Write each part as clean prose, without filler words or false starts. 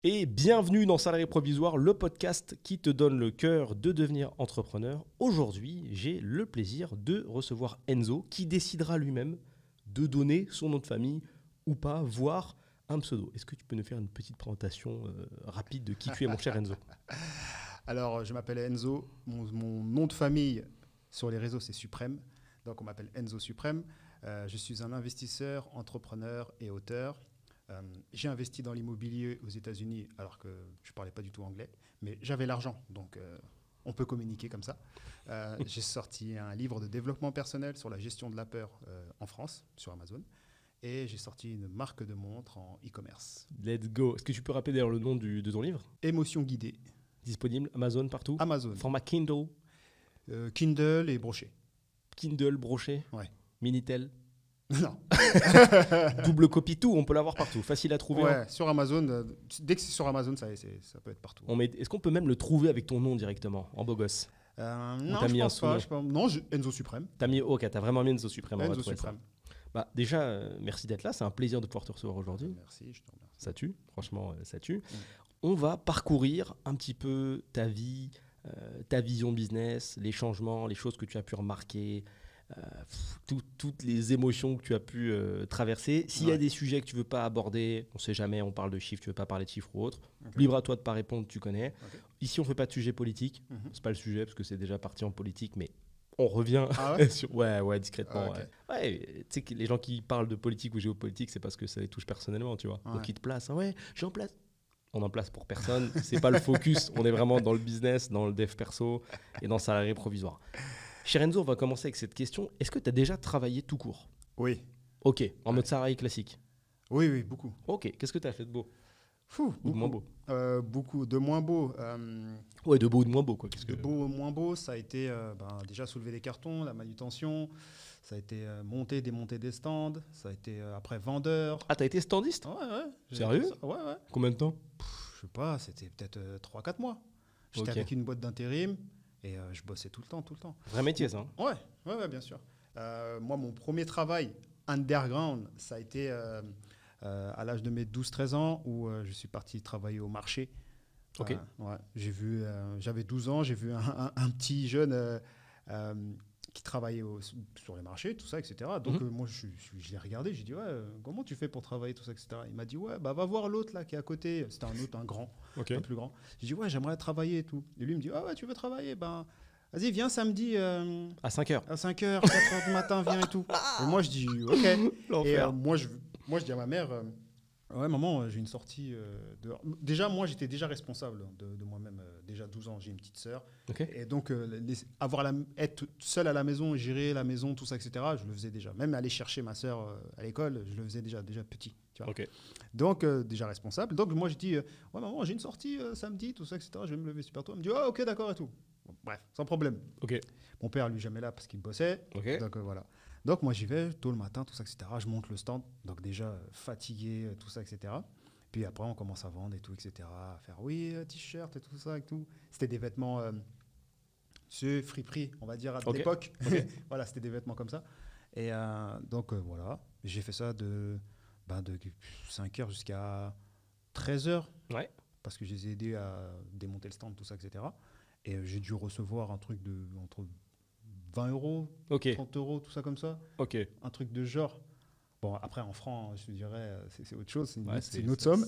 Et bienvenue dans Salarié Provisoire, le podcast qui te donne le cœur de devenir entrepreneur. Aujourd'hui, j'ai le plaisir de recevoir Enzo qui décidera lui-même de donner son nom de famille ou pas, voire un pseudo. Est-ce que tu peux nous faire une petite présentation rapide de qui tu es, mon cher Enzo? Alors, je m'appelle Enzo. Mon nom de famille sur les réseaux, c'est Suprême. Donc, on m'appelle Enzo Suprême. Je suis un investisseur, entrepreneur et auteur. J'ai investi dans l'immobilier aux États-Unis alors que je ne parlais pas du tout anglais, mais j'avais l'argent, donc on peut communiquer comme ça. J'ai sorti un livre de développement personnel sur la gestion de la peur en France, sur Amazon, et j'ai sorti une marque de montres en e-commerce. Let's go. Est-ce que tu peux rappeler d'ailleurs le nom de ton livre? Émotion guidée. Disponible Amazon partout? Amazon. Format Kindle? Kindle et brochet. Kindle, brochet? Ouais. Minitel? Non. Double copie, tout, on peut l'avoir partout. Facile à trouver. Ouais, sur Amazon, dès que c'est sur Amazon, ça peut être partout. Est-ce qu'on peut même le trouver avec ton nom directement, en beau gosse? Non, t'as je mis pense un pas. sous-nom? Non, Enzo Suprême. Ok, t'as vraiment mis Enzo Suprême. Enzo Suprême. Bah, déjà, merci d'être là. C'est un plaisir de pouvoir te recevoir aujourd'hui. Merci, je te remercie. Ça tue, franchement, ça tue. On va parcourir un petit peu ta vie, ta vision business, les changements, les choses que tu as pu remarquer, toutes les émotions que tu as pu traverser. S'il y a des sujets que tu ne veux pas aborder, on ne sait jamais, on parle de chiffres, tu ne veux pas parler de chiffres ou autre, libre à toi de ne pas répondre, tu connais. Ici, on ne fait pas de sujet politique. Ce n'est pas le sujet parce que c'est déjà parti en politique, mais on revient sur... Ouais, discrètement. Tu sais que les gens qui parlent de politique ou géopolitique, c'est parce que ça les touche personnellement, tu vois. Donc ils te placent. J'ai en place. On en place pour personne. C'est pas le focus. On est vraiment dans le business, dans le dev perso et dans le salarié provisoire. Cher Enzo, on va commencer avec cette question. Est-ce que tu as déjà travaillé tout court? Oui. Ok, en mode salarié classique. Oui, beaucoup. Ok, qu'est-ce que tu as fait de beau? Ou de moins beau? Beaucoup, de moins beau. Ouais, de beau ou de moins beau, quoi. Beau ou moins beau, ça a été déjà soulever des cartons, la manutention, ça a été monter, démonter des stands, ça a été après vendeur. Ah, t'as été standiste? Ouais. Sérieux? Ouais. Combien de temps? Je sais pas, c'était peut-être 3-4 mois. J'étais avec une boîte d'intérim et je bossais tout le temps. Vrai métier, ça? Ouais, bien sûr. Moi, mon premier travail underground, ça a été à l'âge de mes 12-13 ans où je suis parti travailler au marché. Ok. J'avais 12 ans, j'ai vu un petit jeune qui travaillait sur les marchés, tout ça, etc. Donc moi, je l'ai regardé, j'ai dit, comment tu fais pour travailler, tout ça, etc. Il m'a dit, va voir l'autre là qui est à côté. C'était un grand, un plus grand. J'ai dit, j'aimerais travailler et tout. Et lui, il me dit, tu veux travailler? Vas-y, viens samedi à 5h. À 5h, 4h du matin, viens et tout. Et moi, je dis, ok. Et moi, je dis à ma mère, maman, j'ai une sortie dehors. Déjà, moi, j'étais déjà responsable de moi-même. Déjà 12 ans, j'ai une petite sœur. Et donc, être seul à la maison, gérer la maison, tout ça, etc., je le faisais déjà. Même aller chercher ma sœur à l'école, je le faisais déjà petit. Tu vois. Donc, déjà responsable. Donc, moi, je dis, maman, j'ai une sortie samedi, tout ça, etc., je vais me lever super tôt. Elle me dit, ok, d'accord et tout. Bon, bref, sans problème. Mon père, lui, jamais là parce qu'il bossait. Donc, voilà. Donc, moi, j'y vais tôt le matin, tout ça, etc. Je monte le stand. Donc, déjà, fatigué, tout ça, etc. Puis après, on commence à vendre et tout, etc. À faire, t-shirt et tout ça et tout. C'était des vêtements, friperie, on va dire, à l'époque. Voilà, c'était des vêtements comme ça. Et donc, voilà. J'ai fait ça de 5h jusqu'à 13h. Parce que je les ai aidés à démonter le stand, tout ça, etc. Et j'ai dû recevoir un truc entre 20 euros, 30 euros, tout ça comme ça. Un truc de genre. Bon, après, en francs, je te dirais, c'est autre chose, c'est une autre somme.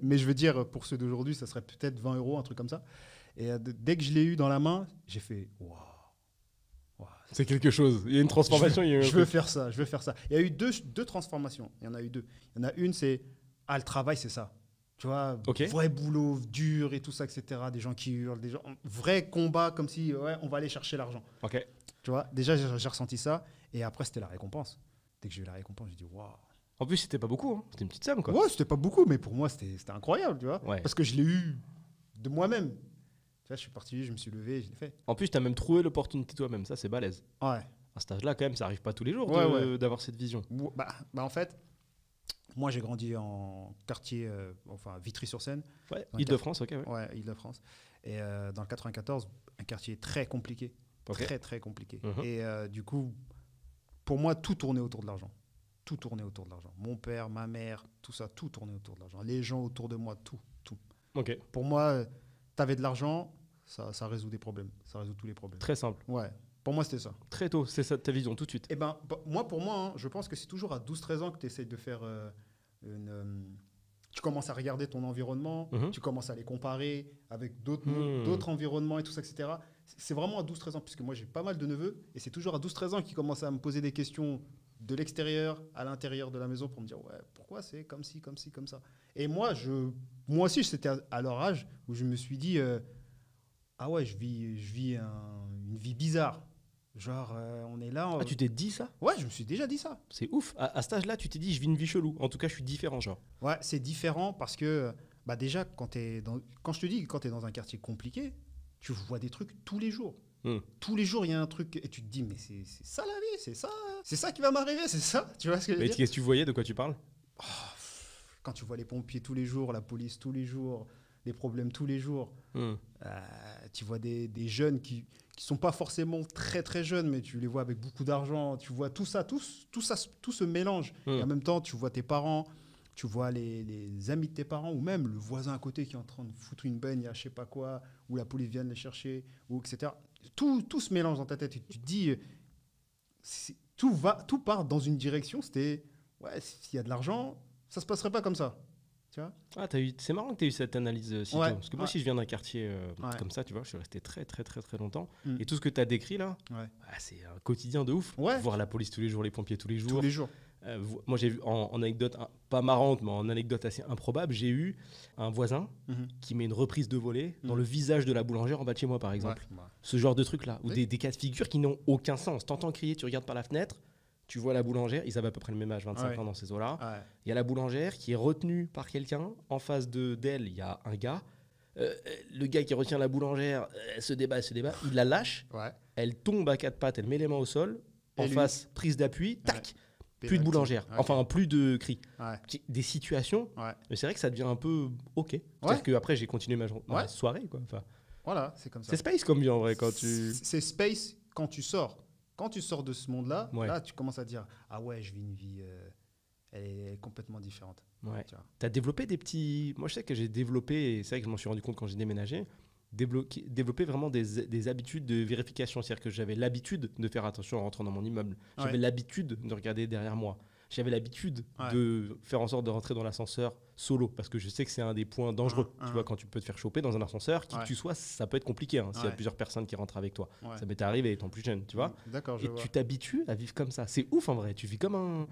Mais je veux dire, pour ceux d'aujourd'hui, ça serait peut-être 20 euros, un truc comme ça. Et dès que je l'ai eu dans la main, j'ai fait waouh. C'est quelque chose. Il y a une transformation. Je veux faire ça. Il y a eu deux transformations. Il y en a eu deux. Il y en a une, c'est le travail, c'est ça. Tu vois, vrai boulot, dur et tout ça, etc. Des gens qui hurlent, vrai combat, comme si, on va aller chercher l'argent. Tu vois, déjà, j'ai ressenti ça. Et après, c'était la récompense. Dès que j'ai eu la récompense, j'ai dit, waouh. En plus, c'était pas beaucoup. Hein. C'était une petite somme, quoi. Ouais, c'était pas beaucoup, mais pour moi, c'était incroyable, tu vois. Parce que je l'ai eu de moi-même. Tu vois, je suis parti, je me suis levé, je l'ai fait. En plus, tu as même trouvé l'opportunité toi-même. Ça, c'est balèze. À cet âge-là, quand même, ça arrive pas tous les jours d'avoir cette vision. En fait... Moi, j'ai grandi en quartier, Vitry-sur-Seine. Île-de-France, Ouais, Île-de-France. Et dans le 94, un quartier très compliqué. Très, très compliqué. Et du coup, pour moi, tout tournait autour de l'argent. tout tournait autour de l'argent. Mon père, ma mère, tout ça, tout tournait autour de l'argent. Les gens autour de moi, tout. Ok. Pour moi, tu avais de l'argent, ça résout des problèmes. Ça résout tous les problèmes. Très simple. Ouais. Pour moi, c'était ça. Très tôt, c'est ça ta vision, tout de suite. Eh ben, pour moi, hein, je pense que c'est toujours à 12-13 ans que tu essayes de faire tu commences à regarder ton environnement, tu commences à les comparer avec d'autres environnements et tout ça, etc. C'est vraiment à 12-13 ans, puisque moi, j'ai pas mal de neveux, et c'est toujours à 12-13 ans qu'ils commencent à me poser des questions de l'extérieur à l'intérieur de la maison pour me dire ouais, pourquoi c'est comme ci, comme ci, comme ça. Et moi aussi, c'était à leur âge où je me suis dit ah ouais, je vis une vie bizarre. Genre, on est là. Ah, tu t'es dit ça? Ouais, je me suis déjà dit ça. C'est ouf. À cet âge-là, tu t'es dit, je vis une vie chelou. En tout cas, je suis différent, genre. Ouais, c'est différent parce que, déjà, quand je te dis, quand tu es dans un quartier compliqué, tu vois des trucs tous les jours. Tous les jours, il y a un truc et tu te dis, mais c'est ça la vie, c'est ça qui va m'arriver, c'est ça. Tu vois ce que je veux dire? Qu'est-ce que tu voyais? De quoi tu parles? Quand tu vois les pompiers tous les jours, la police tous les jours, les problèmes tous les jours, tu vois des jeunes qui sont pas forcément très très jeunes, mais tu les vois avec beaucoup d'argent, tu vois tout ça, tout se mélange. Et en même temps, tu vois tes parents, tu vois les amis de tes parents, ou même le voisin à côté qui est en train de foutre une baigne à je sais pas quoi, ou la police vient les chercher, ou etc. Tout se mélange dans ta tête. Et tu te dis, tout part dans une direction. C'était, ouais, s'il y a de l'argent, ça se passerait pas comme ça. Tu vois? C'est marrant que tu aies eu cette analyse si tôt. Parce que moi aussi, je viens d'un quartier comme ça, tu vois, je suis resté très, très, très, très longtemps. Et tout ce que tu as décrit là, c'est un quotidien de ouf. Voir la police tous les jours, les pompiers tous les jours. Tous les jours. Moi, j'ai vu en anecdote, pas marrante, mais en anecdote assez improbable, j'ai eu un voisin qui met une reprise de volée dans le visage de la boulangère en bas de chez moi, par exemple. Ce genre de truc-là, ou des cas de figure qui n'ont aucun sens. T'entends crier, tu regardes par la fenêtre, tu vois la boulangère, ils avaient à peu près le même âge, 25 ans dans ces eaux-là. Il y a la boulangère qui est retenue par quelqu'un. En face d'elle, il y a un gars. Le gars qui retient la boulangère se débat, il la lâche. Elle tombe à quatre pattes, elle met les mains au sol. En face, prise d'appui, tac. Plus de boulangère, enfin plus de cris. Des situations, mais c'est vrai que ça devient un peu ok. C'est-à-dire qu'après, j'ai continué ma soirée. Quoi. Enfin, voilà, c'est comme ça. C'est space comme bien en vrai quand tu... C'est space quand tu sors. Quand tu sors de ce monde-là, là, tu commences à dire ah ouais, je vis une vie, elle est complètement différente. Tu as développé des petits... Moi, je sais que j'ai développé, et c'est vrai que je m'en suis rendu compte quand j'ai déménagé, développer vraiment des habitudes de vérification. C'est-à-dire que j'avais l'habitude de faire attention en rentrant dans mon immeuble. J'avais l'habitude de regarder derrière moi. J'avais l'habitude de faire en sorte de rentrer dans l'ascenseur solo, parce que je sais que c'est un des points dangereux. Tu vois, quand tu peux te faire choper dans un ascenseur, qui que tu sois, ça peut être compliqué s'il y a plusieurs personnes qui rentrent avec toi. Ça m'est arrivé étant plus jeune, tu vois. D'accord, et tu t'habitues à vivre comme ça. C'est ouf en vrai. Tu vis comme un,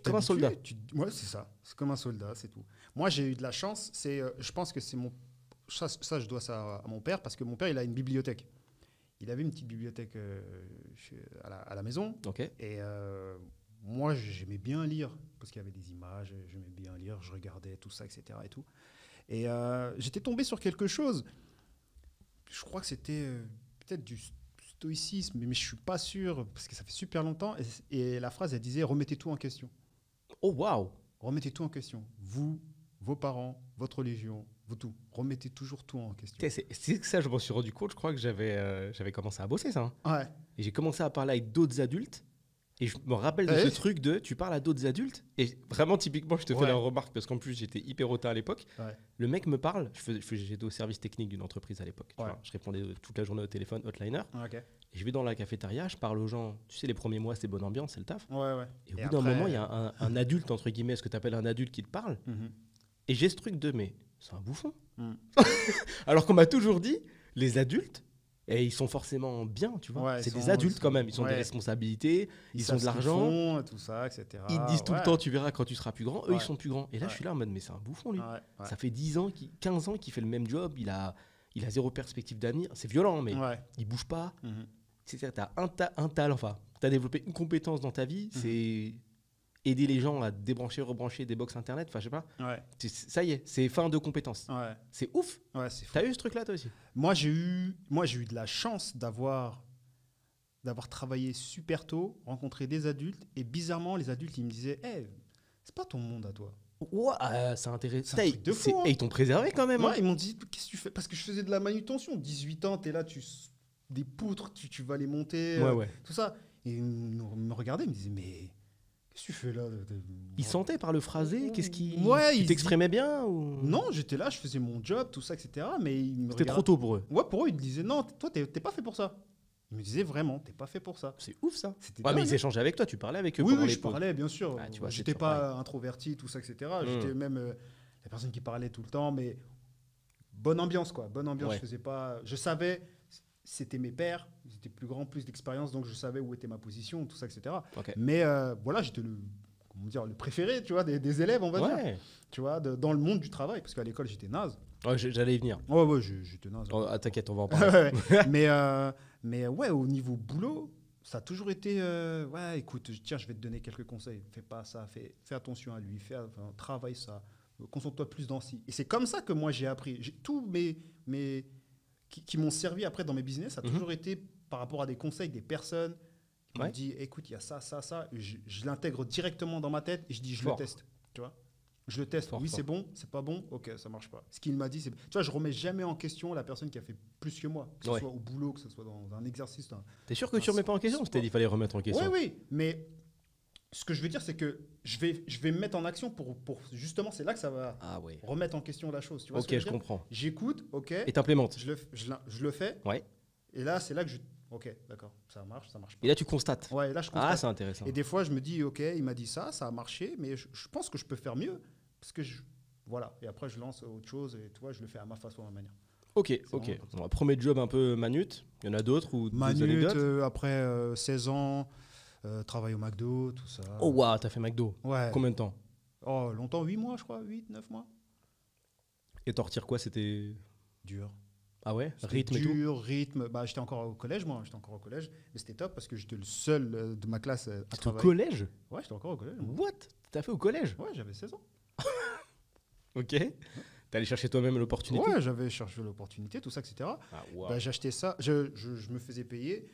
comme un soldat. Ouais, c'est ça. C'est comme un soldat, c'est tout. Moi, j'ai eu de la chance. Je pense que c'est mon... Ça, je dois ça à mon père, parce que mon père, il a une bibliothèque. Il avait une petite bibliothèque à la maison. Et moi, j'aimais bien lire, parce qu'il y avait des images, j'aimais bien lire, je regardais tout ça, etc. Et j'étais tombé sur quelque chose, je crois que c'était peut-être du stoïcisme, mais je ne suis pas sûr, parce que ça fait super longtemps. Et la phrase, elle disait « Remettez tout en question ». Oh, waouh! Remettez tout en question. Vous, vos parents, votre religion, vous tout. Remettez toujours tout en question. C'est que ça, je m'en suis rendu compte. Je crois que j'avais commencé à bosser ça. Et j'ai commencé à parler avec d'autres adultes. Et je me rappelle de ce truc de tu parles à d'autres adultes. Et vraiment, typiquement, je te fais la remarque parce qu'en plus, j'étais hyper hautain à l'époque. Le mec me parle. J'étais au service technique d'une entreprise à l'époque. Je répondais toute la journée au téléphone, hotliner. Et je vais dans la cafétéria, je parle aux gens. Tu sais, les premiers mois, c'est bonne ambiance, c'est le taf. Et au bout d'un moment, il y a un adulte, entre guillemets, ce que tu appelles un adulte qui te parle. Et j'ai ce truc de mais c'est un bouffon. Alors qu'on m'a toujours dit, les adultes, et ils sont forcément bien, tu vois. C'est des adultes quand même. Ils ont des responsabilités, ils ont de l'argent. Tout ça, etc. Ils te disent tout le temps, tu verras quand tu seras plus grand. Eux, ils sont plus grands. Et là, je suis là en mode, mais c'est un bouffon, lui. Ça fait 15 ans qu'il fait le même job. Il a zéro perspective d'avenir. C'est violent, mais il bouge pas. C'est-à-dire, tu as un talent, enfin, tu as développé une compétence dans ta vie, c'est aider les gens à débrancher, rebrancher des box internet, enfin je sais pas. Ça y est, c'est fin de compétences. C'est ouf. T'as eu ce truc-là toi aussi? Moi j'ai eu de la chance d'avoir travaillé super tôt, rencontré des adultes, et bizarrement les adultes ils me disaient hey, c'est pas ton monde à toi. C'est intéressant. C'est un truc de fou, hein. Et ils t'ont préservé quand même. Ils m'ont dit qu'est-ce que tu fais? Parce que je faisais de la manutention. 18 ans, t'es là, des poutres, tu vas les monter, tout ça. Et ils me regardaient, ils me disaient mais Qu'est-ce que tu fais là? Il sentait par le phrasé? Qu'est-ce qui... Ouais, tu t'exprimais bien ou... Non, j'étais là, je faisais mon job, tout ça, etc. Mais ils me C'était trop regardaient. tôt pour eux. Ouais, pour eux, ils me disaient non, toi, t'es pas fait pour ça. Ils me disaient vraiment, t'es pas fait pour ça. C'est ouf ça. C'était Ouais, mais dingue, ils échangeaient avec toi, tu parlais avec eux Oui, pendant oui, les je pauses. parlais, bien sûr. Ah, tu vois, J'étais c'est pas introverti, tout ça, etc. Mm. J'étais même la personne qui parlait tout le temps, mais bonne ambiance, quoi. Bonne ambiance, Ouais. je faisais pas... Je savais, c'était mes pairs, ils étaient plus grands, plus d'expérience, donc je savais où était ma position, tout ça, etc. Ok. Mais voilà, j'étais le préféré, tu vois, des élèves, on va dire. Ouais. Tu vois, dans le monde du travail, parce qu'à l'école, j'étais naze. Ouais, j'allais y venir. Ouais, j'étais naze. Oh, ah, t'inquiète, on va en parler. Ouais. mais ouais, au niveau boulot, ça a toujours été ouais, écoute, tiens, je vais te donner quelques conseils. Fais pas ça, fais attention à lui, travaille ça, concentre-toi plus dans ci. Et c'est comme ça que moi j'ai appris. Tous mes qui m'ont servi après dans mes business, ça a toujours été par rapport à des conseils des personnes qui m'ont dit écoute, il y a ça, ça, ça. Je l'intègre directement dans ma tête et je dis je le teste. Tu vois, je le teste. Oui, c'est bon, c'est pas bon, ok, ça marche pas. Ce qu'il m'a dit, c'est. Tu vois, je remets jamais en question la personne qui a fait plus que moi, que ce soit au boulot, que ce soit dans un exercice. T'es sûr que tu remets pas en question? Je t'ai dit qu'il fallait remettre en question. Oui, mais ce que je veux dire, c'est que je vais me mettre en action pour justement, c'est là que ça va remettre en question la chose. Tu vois ok, je comprends. J'écoute, ok. Et t'implémentes. Je le fais. Ouais. Et là, c'est là que ok, d'accord, ça marche pas. Et là, tu constates. Ouais, et là, je constate. Ah, c'est intéressant. Et des fois, je me dis, ok, il m'a dit ça a marché, mais je pense que je peux faire mieux. Parce que voilà. Et après, je lance autre chose et tu vois, je le fais à ma façon, à ma manière. Ok. Bon, premier job un peu manute. Il y en a d'autres ou des anecdotes après 16 ans, travail au McDo, tout ça. Oh, waouh, t'as fait McDo. Ouais. Combien de temps? Oh, longtemps, 8 mois, je crois, 8, 9 mois. Et t'en retires quoi? C'était dur. Ah ouais? Rythme rythme. Bah, j'étais encore au collège, moi. Mais c'était top parce que j'étais le seul de ma classe à travailler. Au collège? Ouais, j'étais encore au collège. What? T'as fait au collège? Ouais, j'avais 16 ans. Ok. T'es allé chercher toi-même l'opportunité? Ouais, j'avais cherché l'opportunité, tout ça, etc. Ah, wow. Bah, j'achetais ça. Je me faisais payer.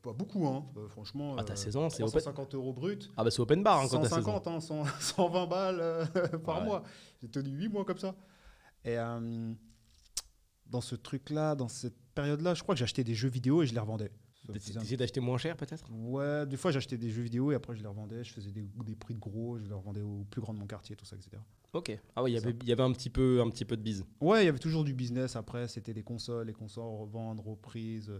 Pas beaucoup, hein. Franchement. Ah, t'as 16 ans, c'est 350 € brut. Ah, bah c'est open bar hein, quand t'as 16 ans. 150, 120 balles par mois. J'ai tenu 8 mois comme ça. Et dans ce truc-là, dans cette période-là, je crois que j'achetais des jeux vidéo et je les revendais. T'essayais d'acheter moins cher peut-être? Ouais, des fois j'achetais des jeux vidéo et après je les revendais. Je faisais des prix de gros, je les revendais aux plus grands de mon quartier, tout ça, etc. Ok. Ah ouais, il y avait un petit peu de bise. Ouais, il y avait toujours du business après. C'était des consoles, les consoles, revendre, reprises,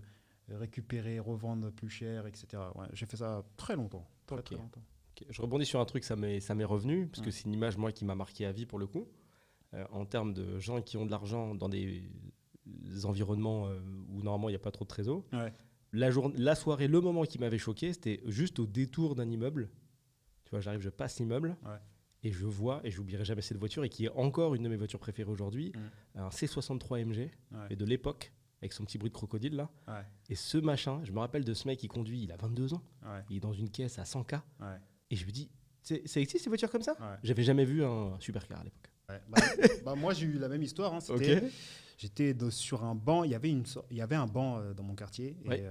récupérer, revendre plus cher, etc. Ouais, j'ai fait ça très longtemps. Très longtemps. Okay. Je rebondis sur un truc, ça m'est revenu, parce que c'est une image moi qui m'a marqué à vie pour le coup. En termes de gens qui ont de l'argent dans des environnements où normalement il n'y a pas trop de trésor. Ouais. La soirée, le moment qui m'avait choqué, c'était juste au détour d'un immeuble. Tu vois, je passe l'immeuble et je vois, et j'oublierai jamais cette voiture, et qui est encore une de mes voitures préférées aujourd'hui, un C63 MG, et de l'époque, avec son petit bruit de crocodile là. Ouais. Et ce machin, je me rappelle de ce mec qui conduit, il a 22 ans, il est dans une caisse à 100K, et je me dis, ça existe ces voitures comme ça? J'avais jamais vu un supercar à l'époque. Ouais. Moi j'ai eu la même histoire. Hein. J'étais sur un banc. Il y avait un banc dans mon quartier. Et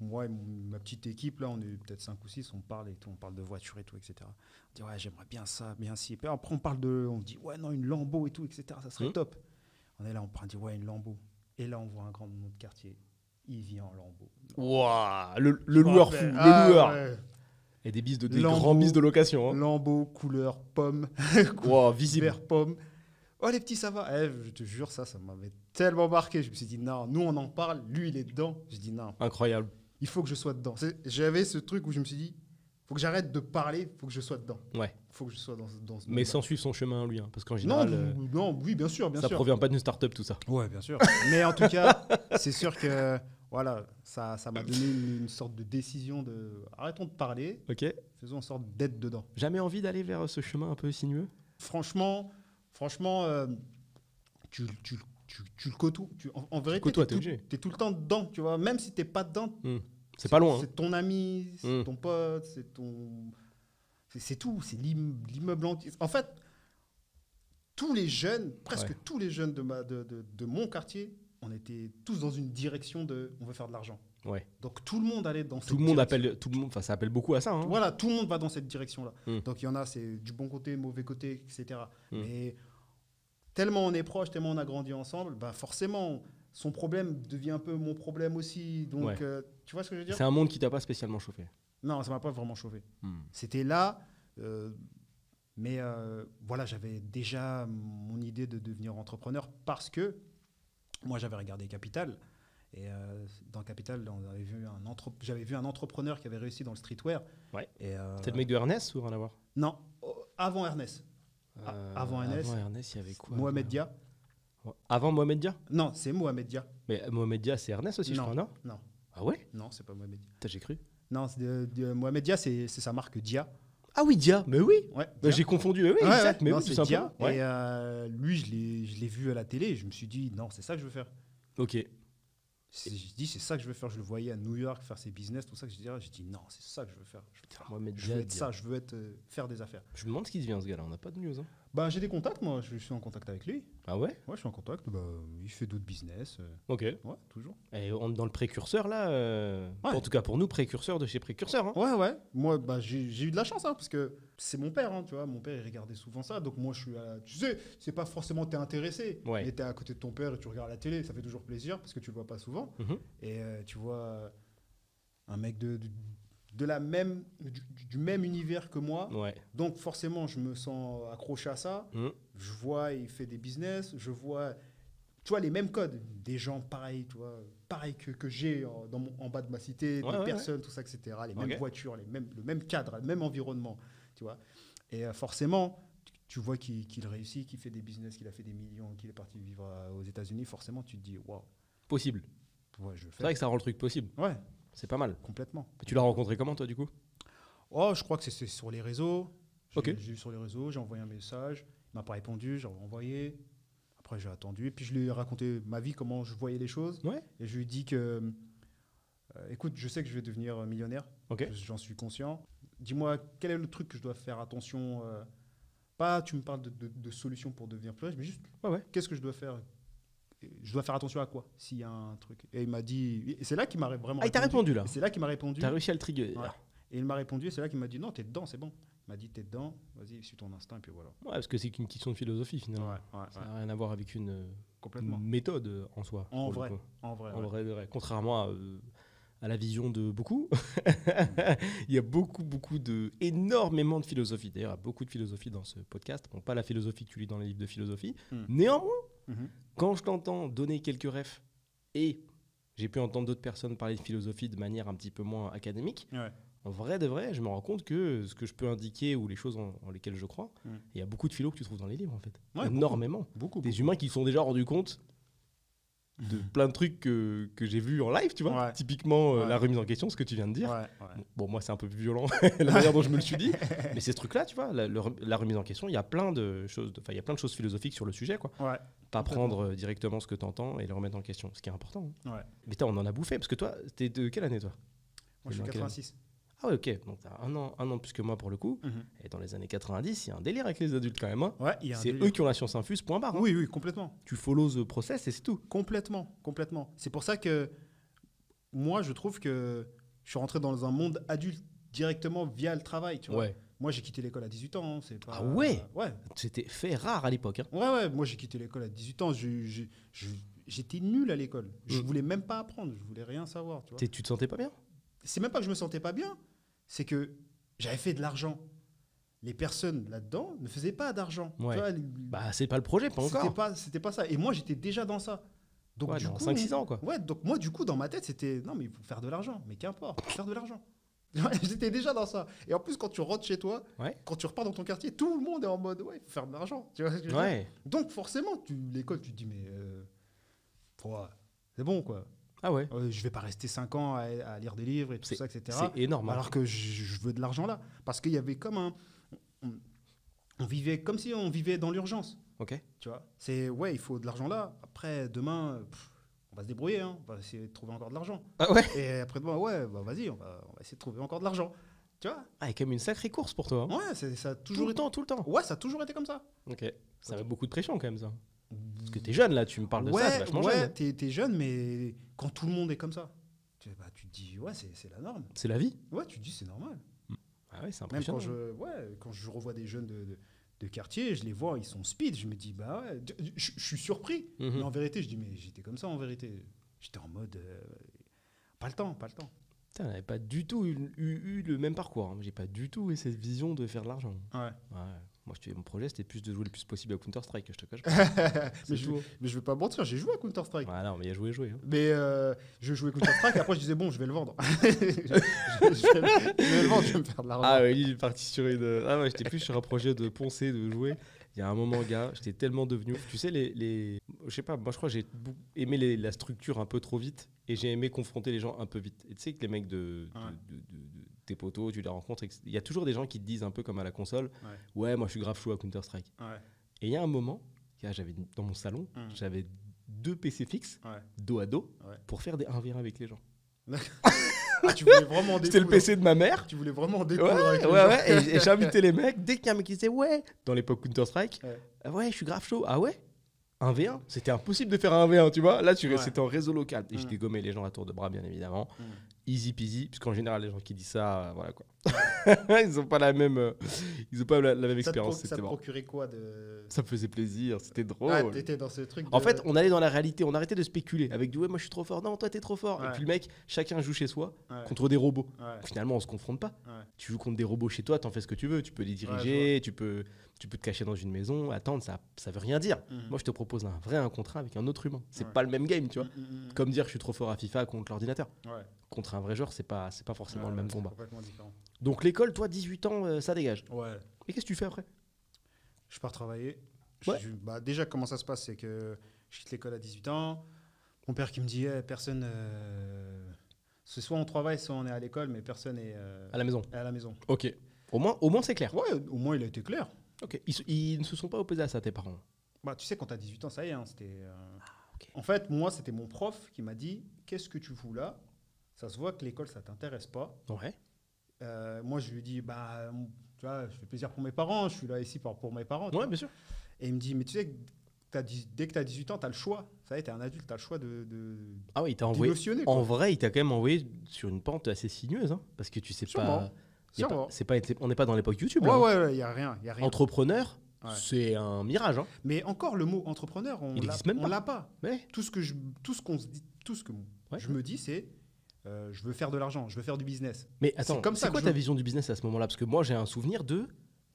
moi et ma petite équipe, là, on est peut-être 5 ou 6, on parle et tout, on parle de voitures et tout, etc. On dit ouais, j'aimerais bien ça, bien ci. Puis après on dit ouais, non, une Lambo et tout, etc. Ça serait top. On est là, on dit ouais, une Lambo. Et là on voit un grand de notre quartier. Il vit en Lambo. Waouh, le loueur fou, le loueur. Ouais. Et des grands bises de location. Hein. Lambeau, couleur pomme. Wow, visible. Vert pomme. Oh, les petits, ça va. Je te jure, ça m'avait tellement marqué. Je me suis dit, non, nous, on en parle. Lui, il est dedans. Je dis, non. Incroyable. Il faut que je sois dedans. J'avais ce truc où je me suis dit, il faut que j'arrête de parler. Il faut que je sois dedans. Ouais. Il faut que je sois dans ce Mais sans suivre son chemin, lui. Hein, parce qu'en général. Non, oui, bien sûr. Ça provient pas d'une start-up, tout ça. Ouais, bien sûr. Mais en tout cas, c'est sûr que. Voilà, ça m'a donné une sorte de décision de arrêtons de parler, faisons en sorte d'être dedans. Jamais envie d'aller vers ce chemin un peu sinueux? Franchement, tu le côtoies. En vérité, tu es tout le temps dedans, tu vois. Même si tu n'es pas dedans, c'est pas loin. C'est ton ami, c'est ton pote, c'est tout, c'est l'immeuble entier. En fait, tous les jeunes, presque tous les jeunes de mon quartier, on était tous dans une direction on veut faire de l'argent. Ouais. Donc tout le monde allait dans cette direction. Ça appelle beaucoup à ça. Hein. Voilà, tout le monde va dans cette direction-là. Donc il y en a, c'est du bon côté, mauvais côté, etc. Mais tellement on est proches, tellement on a grandi ensemble, bah forcément, son problème devient un peu mon problème aussi. Donc tu vois ce que je veux dire? C'est un monde qui t'a pas spécialement chauffé. Non, ça m'a pas vraiment chauffé. C'était là, mais voilà, j'avais déjà mon idée de devenir entrepreneur parce que moi, j'avais regardé Capital. Et dans Capital, j'avais vu un entrepreneur qui avait réussi dans le streetwear. Ouais. C'était le mec de Ernest ou rien à voir? Non, avant Ernest. Avant Ernest, il y avait quoi? Mohamed Dia. Avant Mohamed Dia? Non, c'est Mohamed Dia. Mais Mohamed Dia, c'est Ernest aussi, je crois, non? Non. Ah ouais? Non, c'est pas Mohamed Dia. Putain, j'ai cru. Non, Mohamed Dia, c'est sa marque Dia. Ah oui, Dia, mais oui. Ouais, bah, j'ai confondu, mais oui, exact. Mais non, oui, c'est tout Dia. simplement. Ouais. Et lui, je l'ai vu à la télé et je me suis dit, non, c'est ça que je veux faire. Ok. J'ai dit, c'est ça que je veux faire. Je le voyais à New York faire ses business, tout ça. J'ai dit, non, c'est ça que je veux faire. Je veux être ça, je veux faire des affaires. Je me demande ce qui devient ce gars-là, on n'a pas de news. Hein. Bah, j'ai des contacts, moi. Je suis en contact avec lui. Ah ouais? Ouais, je suis en contact. Bah, il fait d'autres business. Ok. Ouais, toujours. Et on est dans le précurseur, là. Ouais. En tout cas, pour nous, précurseur de chez précurseur. Hein. Ouais. Moi, bah, j'ai eu de la chance, hein, parce que c'est mon père, hein, tu vois. Mon père, il regardait souvent ça. Donc, moi, je suis tu sais, c'est pas forcément t'es intéressé. Ouais. Mais t'es à côté de ton père et tu regardes la télé. Ça fait toujours plaisir parce que tu le vois pas souvent. Et tu vois un mec du même univers que moi. Ouais. Donc, forcément, je me sens accroché à ça. Je vois, il fait des business. Je vois, tu vois, les mêmes codes. Des gens pareils, tu vois, pareils que j'ai en bas de ma cité, des personnes, tout ça, etc. Les mêmes voitures, le même cadre, le même environnement, tu vois. Et forcément, tu vois qu'il réussit, qu'il fait des business, qu'il a fait des millions, qu'il est parti vivre aux États-Unis. Forcément, tu te dis, waouh. Possible. Ouais, je le fais. C'est vrai que ça rend le truc possible. Ouais. C'est pas mal. Complètement. Et tu l'as rencontré comment, toi, du coup? Oh, je crois que c'est sur les réseaux. Ok. J'ai vu sur les réseaux, j'ai envoyé un message. Il m'a pas répondu, j'ai renvoyé. Après, j'ai attendu. Et puis, je lui ai raconté ma vie, comment je voyais les choses. Ouais. Et je lui ai dit que, écoute, je sais que je vais devenir millionnaire. Ok. J'en suis conscient. Dis-moi, quel est le truc que je dois faire attention Pas, tu me parles de solutions pour devenir plus riche, mais juste, qu'est-ce que je dois faire? Je dois faire attention à quoi s'il y a un truc? Et il m'a dit, et c'est là qu'il m'a vraiment répondu. Il t'a répondu là? C'est là qu'il m'a répondu. T'as réussi à le trigger. Ouais. Et il m'a répondu, et c'est là qu'il m'a dit, non, t'es dedans, c'est bon. Il m'a dit, t'es dedans, vas-y, suis ton instinct, et puis voilà. Ouais, parce que c'est qu'une question de philosophie finalement. Ça n'a rien à voir avec une méthode en soi. En vrai. Contrairement à la vision de beaucoup, il y a énormément de philosophie. D'ailleurs, il y a beaucoup de philosophie dans ce podcast. Bon, pas la philosophie que tu lis dans les livres de philosophie. Néanmoins, quand je t'entends donner quelques refs et j'ai pu entendre d'autres personnes parler de philosophie de manière un petit peu moins académique, en vrai de vrai, je me rends compte que ce que je peux indiquer ou les choses en lesquelles je crois, il y a beaucoup de philo que tu trouves dans les livres en fait. Énormément. Beaucoup. Des humains qui se sont déjà rendus compte de plein de trucs que j'ai vus en live, tu vois. Typiquement, la remise en question, ce que tu viens de dire. Bon, moi, c'est un peu plus violent, la manière dont je me le suis dit. Mais ces trucs-là, tu vois, la remise en question, il y a plein de choses, il y a plein de choses philosophiques sur le sujet, quoi. Pas prendre directement ce que tu entends et le remettre en question, ce qui est important. Hein. Mais on en a bouffé, parce que toi, t'es de quelle année, toi? Moi, je suis 86. Ah ouais, ok, donc t'as un an plus que moi pour le coup. Et dans les années 90, il y a un délire avec les adultes quand même. Hein. C'est eux qui ont la science infuse, point barre. Hein. Oui, complètement. Tu follow the process et c'est tout. Complètement. C'est pour ça que moi, je trouve que je suis rentré dans un monde adulte directement via le travail. Tu vois. Moi, j'ai quitté l'école à 18 ans. Hein, c'est pas... Ah ouais. C'était fait rare à l'époque. Hein. Ouais, moi j'ai quitté l'école à 18 ans. J'étais nul à l'école. Je voulais même pas apprendre. Je voulais rien savoir. Tu vois. Tu te sentais pas bien? C'est même pas que je me sentais pas bien. C'est que j'avais fait de l'argent. Les personnes là-dedans ne faisaient pas d'argent. Tu vois, bah, c'est pas le projet, pas encore. C'était pas ça. Et moi, j'étais déjà dans ça. Donc, du coup, 5-6 ans, quoi. Ouais, donc moi, du coup, dans ma tête, c'était non, mais il faut faire de l'argent. Mais qu'importe, faire de l'argent. J'étais déjà dans ça. Et en plus, quand tu rentres chez toi, quand tu repars dans ton quartier, tout le monde est en mode il faut faire de l'argent. Tu vois ce que je veux dire ? Donc, forcément, l'école, tu te dis mais c'est bon, quoi. Ah ouais. Je vais pas rester 5 ans à lire des livres et tout ça, etc. C'est énorme. Alors que je veux de l'argent là. Parce qu'il y avait comme on vivait comme si on vivait dans l'urgence. Ok. Tu vois. Il faut de l'argent là. Après, demain, on va se débrouiller. Hein. On va essayer de trouver encore de l'argent. Ah ouais. Et après demain, vas-y, on va essayer de trouver encore de l'argent. Tu vois. Ah, il y a quand même une sacrée course pour toi. Hein. Ouais, ça a toujours tout le temps. Ouais, ça a toujours été comme ça. Ok. Ça avait beaucoup de pression quand même, ça. Parce que t'es jeune là, tu me parles de ça, c'est vachement jeune. Ouais, t'es jeune, mais quand tout le monde est comme ça, tu te dis, c'est la norme. C'est la vie. Ouais, tu te dis, c'est normal. Ah ouais, c'est impressionnant. Même quand je revois des jeunes de quartier, je les vois, ils sont speed, je me dis, bah ouais, je suis surpris. Mais en vérité, je dis, mais j'étais comme ça en vérité. J'étais en mode, pas le temps. Putain, on n'avait pas du tout eu le même parcours. Hein. J'ai pas du tout eu cette vision de faire de l'argent. Ouais. Moi, mon projet, c'était plus de jouer le plus possible à Counter-Strike, je te cache pas. mais je vais pas mentir, j'ai joué à Counter-Strike. Ouais, non, mais il y a joué. Hein. Mais je jouais Counter-Strike et après je disais bon, je vais le vendre. je vais le vendre, je vais me faire de l'argent. Ah ouais, il est parti sur une... Ah ouais, j'étais plus sur un projet de poncer, de jouer. Il y a un moment, gars, j'étais tellement devenu... Tu sais, je sais pas, moi je crois que j'ai aimé la structure un peu trop vite et j'ai aimé confronter les gens un peu vite. Et tu sais que les mecs de tes potos, tu les rencontres, il y a toujours des gens qui te disent un peu comme à la console, ouais moi je suis grave chaud à Counter-Strike. Ouais. Et il y a un moment, j'avais dans mon salon, j'avais 2 PC fixes, dos à dos, pour faire des 1v1 avec les gens. Ah, tu voulais vraiment des C'était le PC de ma mère. Tu voulais vraiment des avec les gens. Ouais. Et j'invitais les mecs. Dès qu'il y a un mec qui disait ouais, dans l'époque Counter-Strike, ouais, je suis grave chaud. Ah ouais 1v1 C'était impossible de faire un 1v1, tu vois. Là, c'était en réseau local. Et je dégommais les gens à tour de bras, bien évidemment. Easy peasy. Puisqu'en général, les gens qui disent ça, voilà quoi. Ils n'ont pas la même expérience. Ça te procurait quoi de... Ça me faisait plaisir, c'était drôle. Ah, t'étais dans ce truc En fait, on allait dans la réalité, on arrêtait de spéculer avec du ouais, moi je suis trop fort, non, toi t'es trop fort. Et puis le mec, chacun joue chez soi contre des robots. Finalement, on se confronte pas. Tu joues contre des robots chez toi, t'en fais ce que tu veux. Tu peux les diriger, tu peux te cacher dans une maison, attendre, ça veut rien dire. Moi, je te propose un contrat avec un autre humain. C'est pas le même game, tu vois. Comme dire je suis trop fort à FIFA contre l'ordinateur. Contre un vrai joueur, c'est pas forcément le même combat. Complètement différent. Donc l'école, toi, 18 ans, ça dégage. Ouais. Et qu'est-ce que tu fais après? Je pars travailler. Ouais. Déjà, comment ça se passe, c'est que je quitte l'école à 18 ans. Mon père qui me dit personne. C'est soit on travaille, soit on est à l'école, mais personne est à la maison. À la maison. Ok. Au moins c'est clair. Ouais, au moins il a été clair. Ok. Ils ne se sont pas opposés à ça, tes parents? Bah, tu sais, quand t'as 18 ans, ça y est. Hein, c'était. Okay. En fait, moi, c'était mon prof qui m'a dit qu'est-ce que tu fous là? Ça se voit que l'école, ça t'intéresse pas. Ouais. Moi, je lui dis bah, tu vois, je fais plaisir pour mes parents. Je suis là ici pour mes parents. Ouais, bien sûr. Et il me dit mais tu sais, dès que tu as 18 ans, tu as le choix. Ça y est, tu es un adulte, tu as le choix de ah oui, il t'a envoyé. En vrai, il t'a quand même envoyé sur une pente assez sinueuse. Hein, parce que tu sais pas. On n'est pas dans l'époque YouTube. Ouais, il n'y a rien. Entrepreneur, c'est un mirage. Hein. Mais encore, le mot entrepreneur, on ne l'a pas. Ouais. Tout ce que je me dis, c'est je veux faire de l'argent, je veux faire du business. Mais attends, c'est quoi ta vision du business à ce moment-là? Parce que moi, j'ai un souvenir de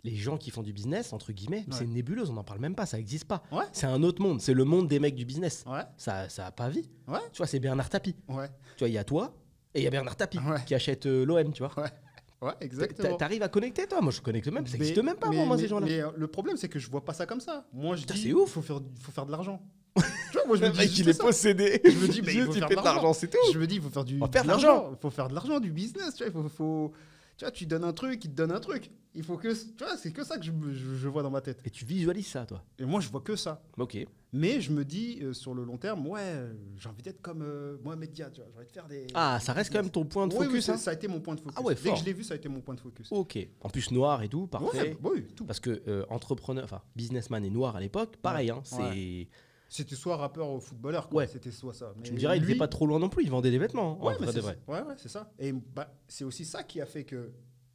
les gens qui font du business, entre guillemets, c'est une nébuleuse, on n'en parle même pas, ça n'existe pas. Ouais. C'est un autre monde, c'est le monde des mecs du business. Ouais. Ça n'a pas vie. Ouais. Tu vois, c'est Bernard Tapie. Ouais. Tu vois, il y a toi et il y a Bernard Tapie qui achète l'OM, tu vois. Ouais, exactement. T'arrives à connecter, toi? Moi, je connecte même, ça n'existe même pas, moi, ces gens-là. Mais le problème, c'est que je vois pas ça comme ça. Moi, je dis, c'est ouf. Faut faire de l'argent. Tu vois, moi, je me dis, il est possédé. Je me dis, mais il faut faire de l'argent, c'est tout. Je me dis, il faut faire de l'argent. Il faut faire de l'argent, du business. Tu vois, tu vois, tu donnes un truc, il te donne un truc. Il faut que, tu vois, c'est que ça que je vois dans ma tête. Et tu visualises ça, toi? Et moi, je vois que ça. Ok. Mais je me dis, sur le long terme, j'ai envie d'être comme Mohamed Dia, tu vois. J'ai envie de faire des. Ah, ça reste quand même ton point de focus. Oui, ça a été mon point de focus. Ah ouais, dès que je l'ai vu, ça a été mon point de focus. Ok. En plus, noir et tout, parfait. Ouais, oui, tout. Parce que businessman et noir à l'époque, pareil, hein. C'est. C'était soit rappeur ou footballeur, quoi. Ouais. C'était soit ça. Mais tu me dirais, il n'était pas trop loin non plus, il vendait des vêtements. Ouais, c'est ça. Et c'est aussi ça qui a fait que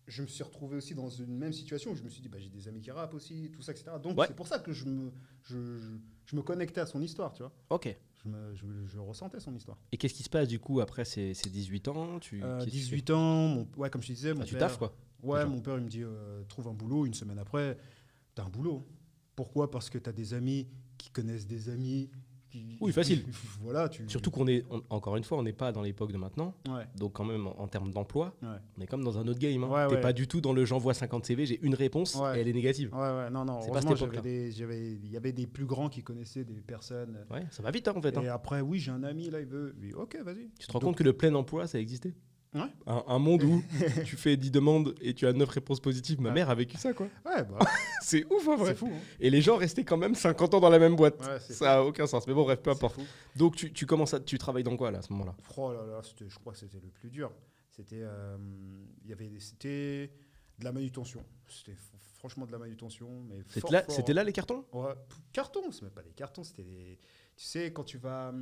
je me suis retrouvé aussi dans une même situation où je me suis dit, j'ai des amis qui rappent aussi, tout ça, etc. Donc c'est pour ça que je me connectais à son histoire, tu vois. Ok. Je ressentais son histoire. Et qu'est-ce qui se passe du coup après ces 18 ans 18 ans, comme je te disais, mon père... Tu taffes, quoi. Ouais, mon père, il me dit, trouve un boulot. Une semaine après, t'as un boulot. Pourquoi? Parce que t'as des amis qui connaissent des amis. Oui, facile. Voilà, surtout encore une fois, on n'est pas dans l'époque de maintenant. Ouais. Donc quand même, en termes d'emploi, on est comme dans un autre game. Hein. T'es pas du tout dans le j'envoie 50 CV, j'ai une réponse et elle est négative. Non. C'est pas cette époque-là. Il y avait des plus grands qui connaissaient des personnes. Ouais, ça va vite en fait. Et après, oui, j'ai un ami, là, il veut... Oui, ok, vas-y. Tu te rends compte que le plein emploi, ça existait? Ouais. Un monde où tu fais 10 demandes et tu as 9 réponses positives. Ma mère a vécu ça, quoi. Ouais, c'est ouf, en vrai. C'est fou. Hein. Et les gens restaient quand même 50 ans dans la même boîte. Ouais, ça n'a aucun sens. Mais bon, bref, peu importe. Donc, tu travailles dans quoi, là, à ce moment-là? Oh là là, je crois que c'était le plus dur. C'était de la manutention. C'était franchement de la manutention. Mais c'était là les cartons? Ouais, cartons, c'est même pas des cartons. C'était des... Tu sais, quand tu vas...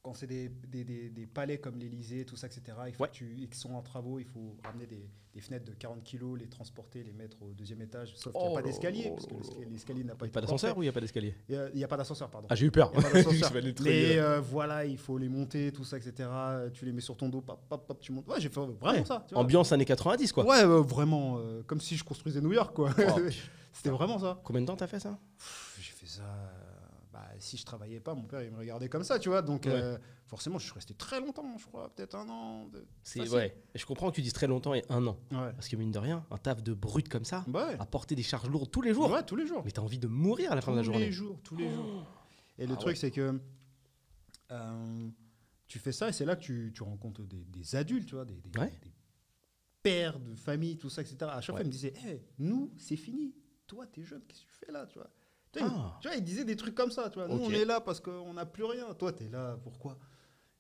quand c'est des palais comme l'Elysée, tout ça, etc., il faut et qui sont en travaux, il faut ramener des fenêtres de 40 kilos, les transporter, les mettre au 2e étage, sauf qu'il n'y a pas d'escalier, parce que l'escalier n'a pas été pas d'ascenseur ou il n'y a pas d'escalier? Il n'y a pas d'ascenseur, pardon. Ah, j'ai eu peur. Il y a pas d'ascenseur. Mais voilà, il faut les monter, tout ça, etc. Tu les mets sur ton dos, tu montes. Ouais, j'ai fait vraiment ça. Tu vois. Ambiance années 90, quoi. Ouais, vraiment, comme si je construisais New York, quoi. Oh, C'était vraiment ça. Combien de temps t'as fait ça? J'ai fait ça... si je travaillais pas, mon père il me regardait comme ça, tu vois. Donc forcément, je suis resté très longtemps, je crois, peut-être 1 an. Ouais. Et je comprends que tu dises très longtemps et 1 an. Ouais. Parce que mine de rien, un taf de brut comme ça, ouais. à porter des charges lourdes tous les jours. Ouais, tous les jours. Mais t'as envie de mourir à la fin de la journée. Tous les jours. Et le truc, c'est que tu fais ça et c'est là que tu rencontres des adultes, tu vois, des pères de famille, tout ça, etc. À chaque fois, ils me disaient, hey, nous, c'est fini. Toi, t'es jeune, qu'est-ce que tu fais là, tu vois? Tu vois, il disait des trucs comme ça, tu vois. Nous, on est là parce qu'on n'a plus rien. Toi, tu es là, pourquoi?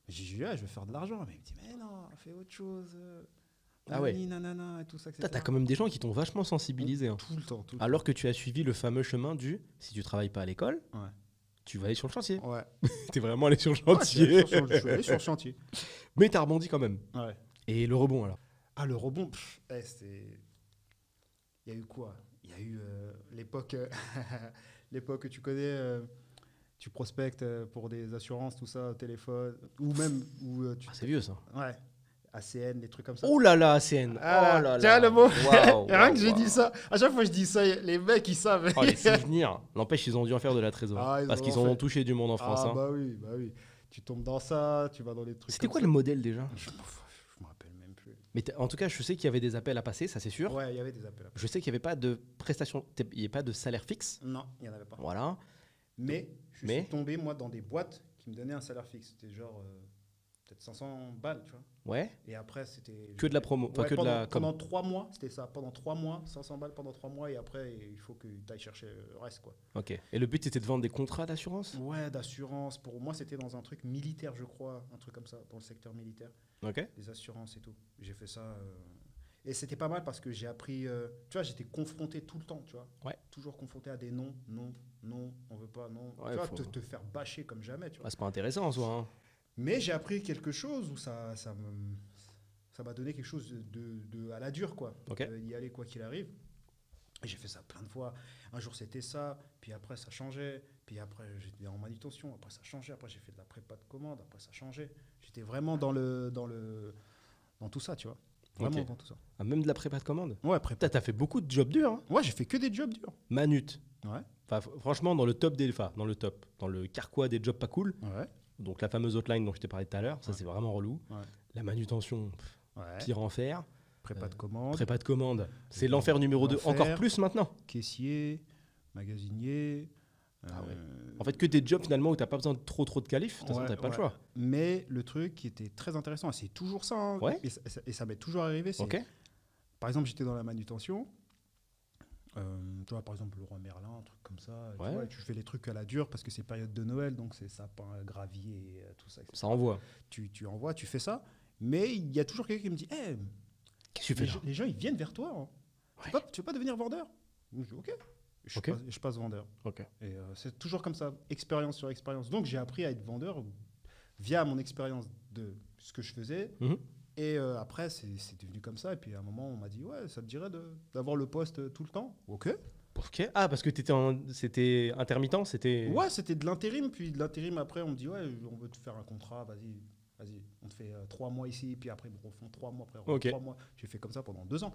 J'ai dit, je vais faire de l'argent. Mais il me dit, mais non, fais autre chose. Nanana, et tout ça, etc. T'as quand même des gens qui t'ont vachement sensibilisé. Hein. Tout le temps. Alors que tu as suivi le fameux chemin du, si tu travailles pas à l'école, tu vas aller sur le chantier. Ouais. T'es vraiment allé sur le chantier. Je suis allé sur le chantier. Mais t'as rebondi quand même. Ouais. Et le rebond, alors? Ah, le rebond, c'est... Il y a eu quoi? Il y a eu l'époque... L'époque que tu connais, tu prospectes pour des assurances, tout ça, au téléphone, ou même... c'est vieux, ça. Ouais, ACN, des trucs comme ça. Oh là là, ACN. Ah, oh là là. Tiens, le mot. Rien que j'ai dit ça. À chaque fois que je dis ça, les mecs, ils savent. Oh, les souvenirs. N'empêche, ils ont dû en faire de la trésorerie. Parce qu'ils en ont touché du monde en France. Ah, bah oui. Tu tombes dans ça, tu vas dans les trucs. C'était quoi le modèle déjà? Je me rappelle même plus. Mais en tout cas, je sais qu'il y avait des appels à passer, ça c'est sûr. Ouais, il y avait des appels à passer. Je sais qu'il n'y avait pas de prestation, il n'y avait pas de salaire fixe. Non, il n'y en avait pas. Voilà. Mais je suis tombé, moi, dans des boîtes qui me donnaient un salaire fixe. C'était genre peut-être 500 balles, tu vois. Ouais. Et après, c'était... Que de la promo. Ouais, pendant 3 mois, c'était ça. Pendant 3 mois, 500 balles pendant 3 mois. Et après, il faut que tu ailles chercher le reste, quoi. Ok. Et le but, c'était de vendre des contrats d'assurance? Ouais, d'assurance. Pour moi, c'était dans un truc militaire, je crois. Un truc comme ça, dans le secteur militaire. Ok. Des assurances et tout. J'ai fait ça... Et c'était pas mal parce que j'ai appris... tu vois, j'étais confronté tout le temps, tu vois. Ouais. Toujours confronté à des non, on veut pas, non. Ouais, tu vois, te faire bâcher comme jamais, tu vois. Ah, c'est pas intéressant en soi, hein. Mais j'ai appris quelque chose où ça m'a donné quelque chose à la dure, quoi. Okay. Y aller quoi qu'il arrive. Et j'ai fait ça plein de fois. Un jour, c'était ça, puis après, ça changeait. Puis après, j'étais en manutention, après, ça changeait. Après, j'ai fait de la prépa de commande, après, ça changeait. J'étais vraiment dans tout ça, tu vois. Vraiment dans tout ça. Ah, même de la prépa de commande? Ouais, prépa. T'as fait beaucoup de jobs durs, hein? Ouais, j'ai fait que des jobs durs. Manute. Ouais. Enfin, franchement, dans le carquois des jobs pas cool. Ouais. Donc la fameuse hotline dont je t'ai parlé tout à l'heure, ça c'est vraiment relou. Ouais. La manutention, pire enfer. Prépa de commande. Prépa de commande, c'est l'enfer numéro 2, encore plus maintenant. Caissier, magasinier. Ouais. En fait, que des jobs finalement où t'as pas besoin de trop de qualifs, de toute façon t'as pas le choix. Mais le truc qui était très intéressant, et c'est toujours ça, hein, et ça m'est toujours arrivé, c'est par exemple j'étais dans la manutention. Tu vois, par exemple, le roi Merlin, un truc comme ça. Tu vois, tu fais les trucs à la dure parce que c'est période de Noël, donc c'est sapin, gravier, tout ça. Etc. Ça envoie. Tu envoies, tu fais ça. Mais il y a toujours quelqu'un qui me dit hey, qu'est-ce que tu fais là? Les gens, ils viennent vers toi. Hein. Tu veux pas devenir vendeur? Je dis OK. Je passe vendeur. Okay. Et c'est toujours comme ça, expérience sur expérience. Donc j'ai appris à être vendeur via mon expérience de ce que je faisais. Et après, c'est devenu comme ça. Et puis à un moment, on m'a dit, ouais, ça te dirait d'avoir le poste tout le temps? OK. Ah, parce que c'était intermittent, c'était... Ouais, c'était de l'intérim. Puis de l'intérim, après, on me dit, ouais, on veut te faire un contrat, vas-y. On te fait 3 mois ici, puis après, on refont 3 mois, après 3 mois. J'ai fait comme ça pendant 2 ans.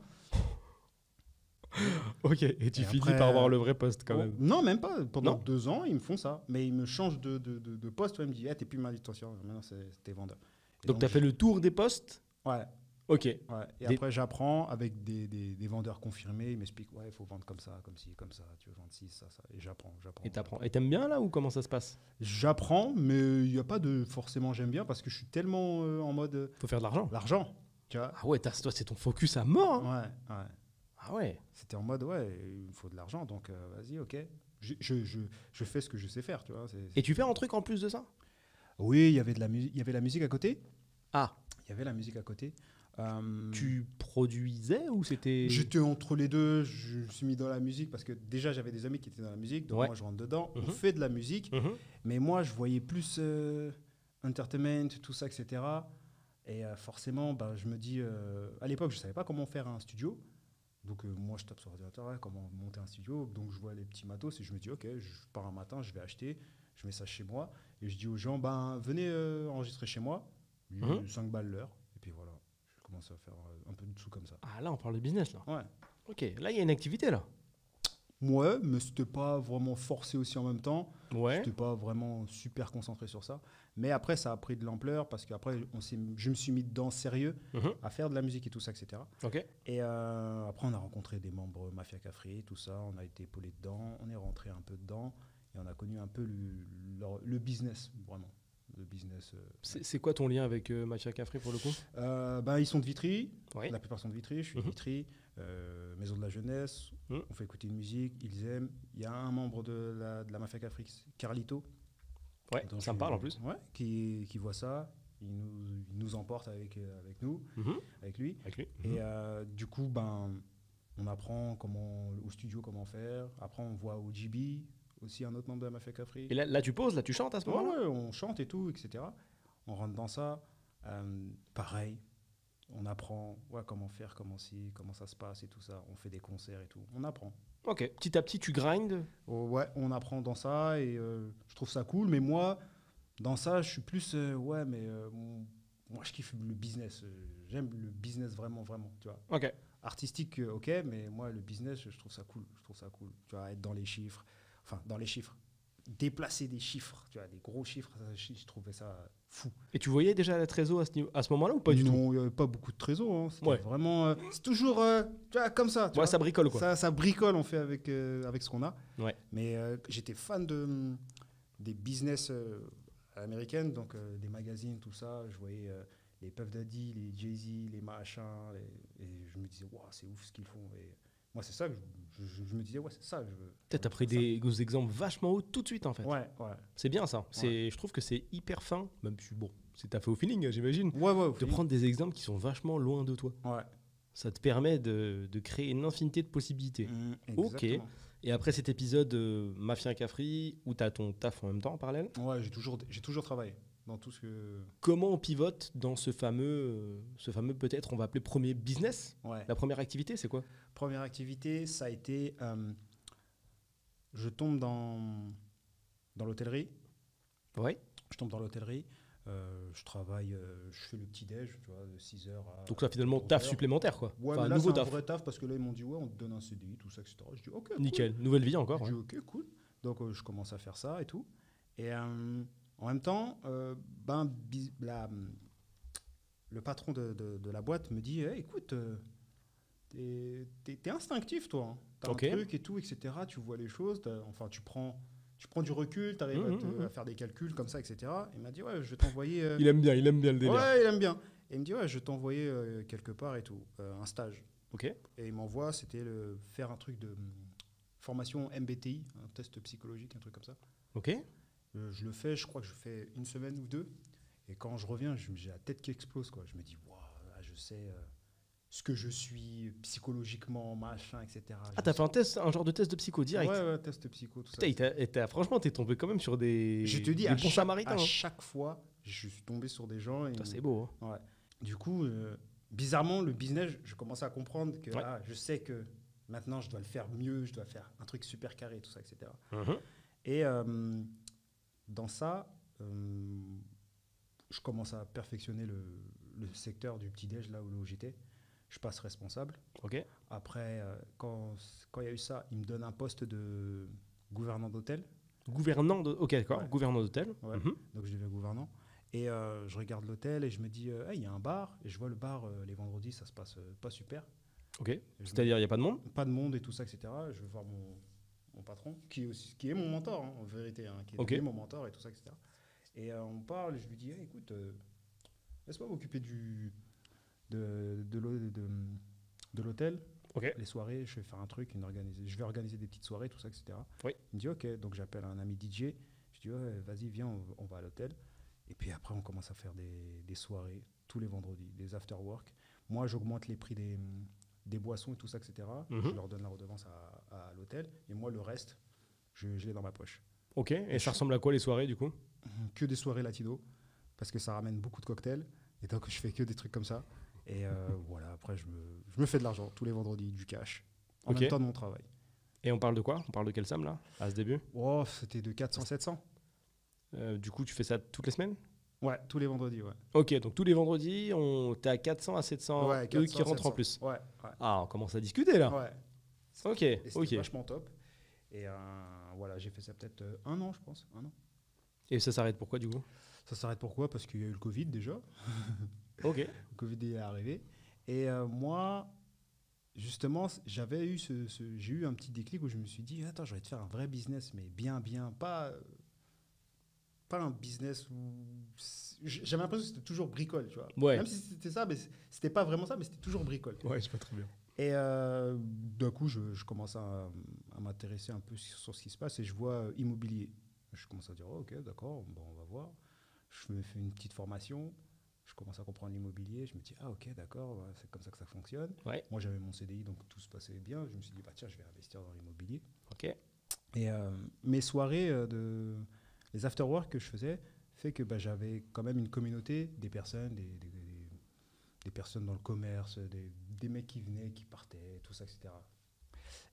Ok, et tu finis par avoir le vrai poste quand même? Non, même pas. Pendant 2 ans, ils me font ça. Mais ils me changent de poste. Ils me disent, t'es plus manutention, maintenant t'es vendeur. Donc tu as fait le tour des postes? Ouais. Ok. Ouais. Et après, j'apprends avec des vendeurs confirmés. Ils m'expliquent, ouais, il faut vendre comme ça, comme ci, comme ça. Tu veux vendre ci, ça. Et j'apprends. Et t'apprends. Et t'aimes bien là ou comment ça se passe? J'apprends, mais il n'y a pas de forcément j'aime bien parce que je suis tellement en mode... Faut faire de l'argent. L'argent, tu vois. Ah ouais, toi, c'est ton focus à mort. Hein. Ouais. Ah ouais. C'était en mode, ouais, il me faut de l'argent, donc vas-y, ok. Je fais ce que je sais faire, tu vois. Et tu fais un truc en plus de ça? Oui, il y avait la musique à côté. Ah. Il y avait la musique à côté. Tu produisais ou c'était... J'étais entre les deux. Je me suis mis dans la musique parce que déjà, j'avais des amis qui étaient dans la musique. Donc moi, je rentre dedans. On fait de la musique. Mais moi, je voyais plus entertainment, tout ça, etc. Et forcément, bah, je me dis, à l'époque, je ne savais pas comment faire un studio. Donc moi, je tape sur l'ordinateur, ouais, comment monter un studio. Donc je vois les petits matos et je me dis, ok, je pars un matin, je vais acheter, je mets ça chez moi. Et je dis aux gens, ben, venez enregistrer chez moi, 5 balles l'heure. Et puis voilà, je commence à faire un peu de sous comme ça. Ah, là, on parle de business, là. Ouais. Ok, là, il y a une activité, là. Ouais, mais c'était pas vraiment forcé aussi en même temps. Ouais. J'étais pas vraiment super concentré sur ça. Mais après, ça a pris de l'ampleur parce qu'après, je me suis mis dedans sérieux à faire de la musique et tout ça, etc. Ok. Et après, on a rencontré des membres Mafia Cafri, tout ça. On a été épaulé dedans. On est rentré un peu dedans. Et on a connu un peu le business, vraiment. Le business. C'est quoi ton lien avec Mafia Cafri pour le coup? Ben, ils sont de Vitry. Oui. La plupart sont de Vitry. Je suis de Vitry. Maison de la jeunesse. On fait écouter une musique. Ils aiment. Il y a un membre de la Mafia Cafri, Carlito. Ouais, ça me parle en plus. Ouais, qui voit ça. Il nous emporte avec nous, avec lui. Et du coup, ben, on apprend au studio comment faire. Après, on voit au GB, aussi un autre membre de la Mafia Cafri. Et là, tu poses, là, tu chantes à ce moment-là? Ouais, on chante et tout, etc. On rentre dans ça. Pareil, on apprend comment faire, comment ça se passe et tout ça. On fait des concerts et tout. On apprend. Ok, petit à petit, tu grindes. Ouais, on apprend dans ça et je trouve ça cool. Mais moi, dans ça, je suis plus... moi, je kiffe le business. J'aime le business vraiment, vraiment, tu vois. Ok. Artistique, ok, mais moi, le business, je trouve ça cool. Tu vois, être dans les chiffres. Enfin, dans les chiffres. Déplacer des chiffres, tu vois, des gros chiffres, je trouvais ça fou. Et tu voyais déjà la trésor à ce moment-là ou pas du tout? Non, il n'y avait pas beaucoup de trésor. Hein. C'était vraiment... c'est toujours tu vois, comme ça. Tu vois, ça bricole, quoi. Ça bricole, on fait avec ce qu'on a. Ouais. Mais j'étais fan des business américaines, donc des magazines, tout ça. Je voyais les Puff Daddy, les Jay-Z, les machins. Et je me disais, wow, c'est ouf ce qu'ils font. Et moi, c'est ça que je me disais, ouais, c'est ça que je veux. Peut-être pris des exemples vachement hauts tout de suite, en fait. Ouais. C'est bien ça. Je trouve que c'est hyper fin. Même si, bon, c'est t'as fait au feeling, j'imagine. Ouais, de prendre des exemples qui sont vachement loin de toi. Ouais. Ça te permet de créer une infinité de possibilités. Ok. Et après cet épisode Mafia Cafri, où tu as ton taf en même temps en parallèle. Ouais, j'ai toujours travaillé dans tout ce que... Comment on pivote dans ce fameux peut-être, on va appeler premier business? Ouais. La première activité, c'est quoi? Première activité, ça a été... je tombe dans l'hôtellerie. Ouais. Je tombe dans l'hôtellerie. Je travaille, je fais le petit-déj, tu vois, de 6h à... Donc ça, finalement, taf supplémentaire, quoi. Ouais, mais là, c'est un vrai taf parce que là, ils m'ont dit, ouais, on te donne un CDI, tout ça, etc. Je dis, ok, nickel, cool. Nouvelle vie encore. Je dis, ok, cool. Donc, je commence à faire ça et tout. Et en même temps, le patron de la boîte me dit, hey, écoute, t'es instinctif, toi. Hein. T'as un truc et tout, etc. Tu vois les choses. Enfin, tu prends du recul, tu arrives à faire des calculs comme ça, etc. Il m'a dit, ouais, je vais t'envoyer... Il aime bien le délire. Ouais, il aime bien. Et il me dit, ouais, je vais t'envoyer quelque part et tout, un stage. Ok. Et il m'envoie, c'était faire un truc de formation MBTI, un test psychologique, un truc comme ça. Ok. Je le fais, je crois que je fais 1 semaine ou 2. Et quand je reviens, j'ai la tête qui explose, quoi. Je me dis, waouh, je sais... ce que je suis psychologiquement, machin, etc. Ah, t'as fait un genre de test de psycho direct? Ouais, test psycho, tout ça. Putain, franchement, t'es tombé quand même sur des bons samaritains. À chaque fois, je suis tombé sur des gens. C'est beau. Hein. Ouais. Du coup, bizarrement, le business, je commence à comprendre que je sais que maintenant, je dois le faire mieux, je dois faire un truc super carré, tout ça, etc. Et dans ça, je commence à perfectionner le secteur du petit-déj, là où j'étais. Je passe responsable. Ok. Après, quand il y a eu ça, il me donne un poste de gouvernant d'hôtel. Ok, d'accord. Ouais. Gouvernant d'hôtel. Ouais. Donc, je deviens gouvernant. Et je regarde l'hôtel et je me dis, il y a un bar. Et je vois le bar, les vendredis, ça se passe pas super. Ok. C'est-à-dire, il n'y a pas de monde? Pas de monde et tout ça, etc. Je vais voir mon patron, qui est mon mentor, hein, en vérité. Hein, qui est mon mentor et tout ça, etc. Et on parle et je lui dis, écoute, laisse-moi m'occuper de l'hôtel, les soirées, je vais faire un truc, je vais organiser des petites soirées, tout ça, etc. Oui. Il me dit ok, donc j'appelle un ami DJ, je dis ouais, vas-y, viens, on va à l'hôtel. Et puis après, on commence à faire des soirées tous les vendredis, des after-work. Moi, j'augmente les prix des boissons et tout ça, etc. Je leur donne la redevance à l'hôtel. Et moi, le reste, je l'ai dans ma poche. Ok, et ça ressemble à quoi les soirées du coup? Que des soirées latino. parce que ça ramène beaucoup de cocktails. Et donc, je fais que des trucs comme ça. Et voilà, après, je me fais de l'argent tous les vendredis, du cash, en même temps de mon travail. Et on parle de quoi? On parle de quelle somme là, à ce début? Oh, c'était de 400-700. Du coup, tu fais ça toutes les semaines? Ouais, tous les vendredis, ouais. Ok, donc tous les vendredis, t'es à 400 à 700, Ouais, 400, eux qui rentrent 700. en plus. Ouais. Ah, on commence à discuter là. Ouais. Ok, Et c'était ok. vachement top. Et voilà, j'ai fait ça peut-être 1 an, je pense. 1 an. Et ça s'arrête pourquoi du coup? Ça s'arrête pourquoi? Parce qu'il y a eu le Covid déjà. Ok. Le Covid est arrivé. Et moi, justement, j'ai eu un petit déclic où je me suis dit, attends, j'aurais de faire un vrai business, mais bien, pas un business où... J'avais l'impression que c'était toujours bricole, tu vois. Ouais. Même si c'était ça, mais c'était pas vraiment ça, mais c'était toujours bricole. Ouais, je vois très bien. Et d'un coup, je commence à m'intéresser un peu sur ce qui se passe et je vois immobilier. Je commence à dire, oh, ok, d'accord, bon, on va voir. Je me fais une petite formation. Je commence à comprendre l'immobilier. Je me dis, ah ok, d'accord, ouais, c'est comme ça que ça fonctionne. Ouais. Moi, j'avais mon CDI, donc tout se passait bien. Je me suis dit, bah, tiens, je vais investir dans l'immobilier. Ok. Et mes soirées, les after-work que je faisais, fait que bah, j'avais quand même une communauté, des personnes, des personnes dans le commerce, des mecs qui venaient, qui partaient, tout ça, etc.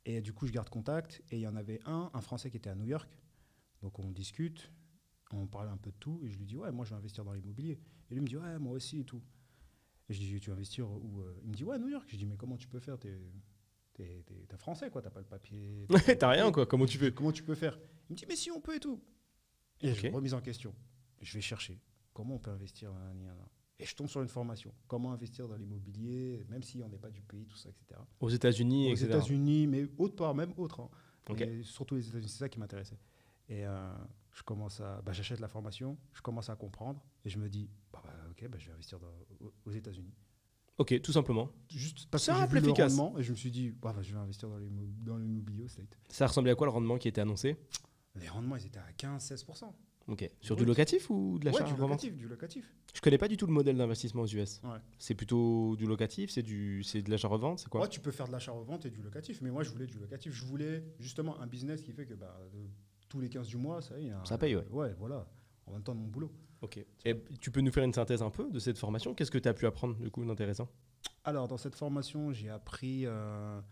Et du coup, je garde contact. Et il y en avait un Français qui était à New York. Donc on discute, on parle un peu de tout. Et je lui dis, ouais, moi je vais investir dans l'immobilier. Et lui me dit, ouais, moi aussi et tout. Et je dis, tu vas investir où? Il me dit, ouais, New York. Je dis, mais comment tu peux faire? T'es français, quoi. T'as pas le papier. T'as rien, quoi. Comment tu fais? Comment tu peux faire? Il me dit, mais si on peut et tout. Et Ok. je remise en question. Je vais chercher. Comment on peut investir? Et je tombe sur une formation. Comment investir dans l'immobilier, même si on n'est pas du pays, tout ça, etc. Aux États-Unis, Aux etc. États-Unis, mais autre part, même autre. Hein. Ok. Mais surtout les États-Unis, c'est ça qui m'intéressait. Et j'achète la formation, je commence à comprendre et je me dis, ok, je vais investir aux États-Unis. Ok, tout simplement. Juste parce Simple, que j'ai vu efficace. le rendement et je me suis dit, je vais investir dans l'immobilier au State. Ça ressemblait à quoi le rendement qui était annoncé? Les rendements, ils étaient à 15-16%. Ok. Sur Ouais. du locatif ou de l'achat? Ouais, du locatif. Je connais pas du tout le modèle d'investissement aux US. Ouais. C'est plutôt du locatif, c'est de l'achat-revente, c'est quoi? Ouais, tu peux faire de l'achat-revente et du locatif, mais moi, je voulais du locatif. Je voulais justement un business qui fait que tous les 15 du mois, ça y est. Ça paye, ouais. Ouais, voilà. En même temps de mon boulot. Ok. Et tu peux nous faire une synthèse un peu de cette formation? Qu'est-ce que tu as pu apprendre du coup d'intéressant? Alors, dans cette formation, j'ai appris à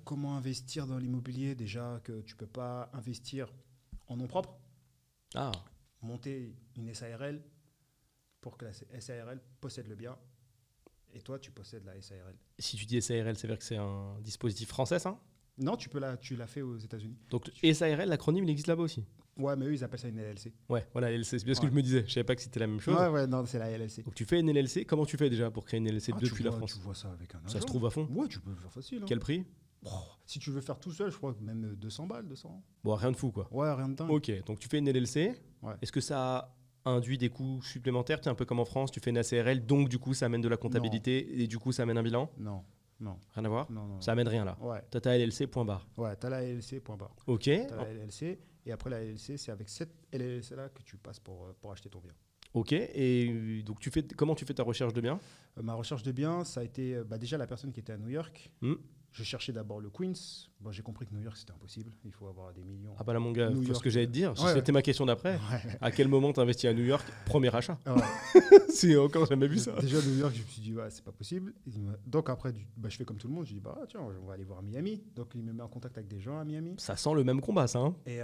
comment investir dans l'immobilier. Déjà que tu peux pas investir en nom propre. Ah, Monter une SARL pour que la SARL possède le bien. Et toi, tu possèdes la SARL. si tu dis SARL, ça veut dire que c'est un dispositif français, ça? Non, tu l'as fait aux États-Unis. Donc SARL, l'acronyme, il existe là-bas aussi? Ouais, mais eux, ils appellent ça une LLC. Ouais, voilà, LLC. C'est bien ce que Ouais. je me disais. Je savais pas que c'était la même chose. Ouais, non, c'est la LLC. Donc tu fais une LLC. Comment tu fais déjà pour créer une LLC depuis la France? Tu vois ça avec un agent. Ça se trouve à fond? Ouais, tu peux le faire facile. Hein. Quel prix? Si tu veux faire tout seul, je crois que même 200 balles, 200. Bon, rien de fou, quoi. Ouais, rien de dingue. Ok, donc tu fais une LLC. Ouais. Est-ce que ça induit des coûts supplémentaires? Tu es un peu comme en France, tu fais une ACRL, donc du coup ça amène de la comptabilité et du coup ça amène un bilan? Non. Rien à voir? Non. Ça amène rien là. Ouais. T'as ta LLC, point barre. Ouais, t'as la LLC, point barre. Ok. T'as la LLC, et après la LLC, c'est avec cette LLC-là que tu passes pour acheter ton bien. Ok. Et donc comment tu fais ta recherche de biens? Ma recherche de biens, ça a été déjà la personne qui était à New York. Je cherchais d'abord le Queens. Bon, j'ai compris que New York, c'était impossible. Il faut avoir des millions. Ah bah là mon gars, New c'est ce York. que j'allais te dire. Ouais. C'était ma question d'après. Ouais. À quel moment t'investis à New York? Premier achat. Ouais. C'est encore jamais vu ça. Déjà, New York, je me suis dit, c'est pas possible. Donc après, je fais comme tout le monde. Je dis, tiens, on va aller voir Miami. Donc il me met en contact avec des gens à Miami. Ça sent le même combat, ça. Hein. Et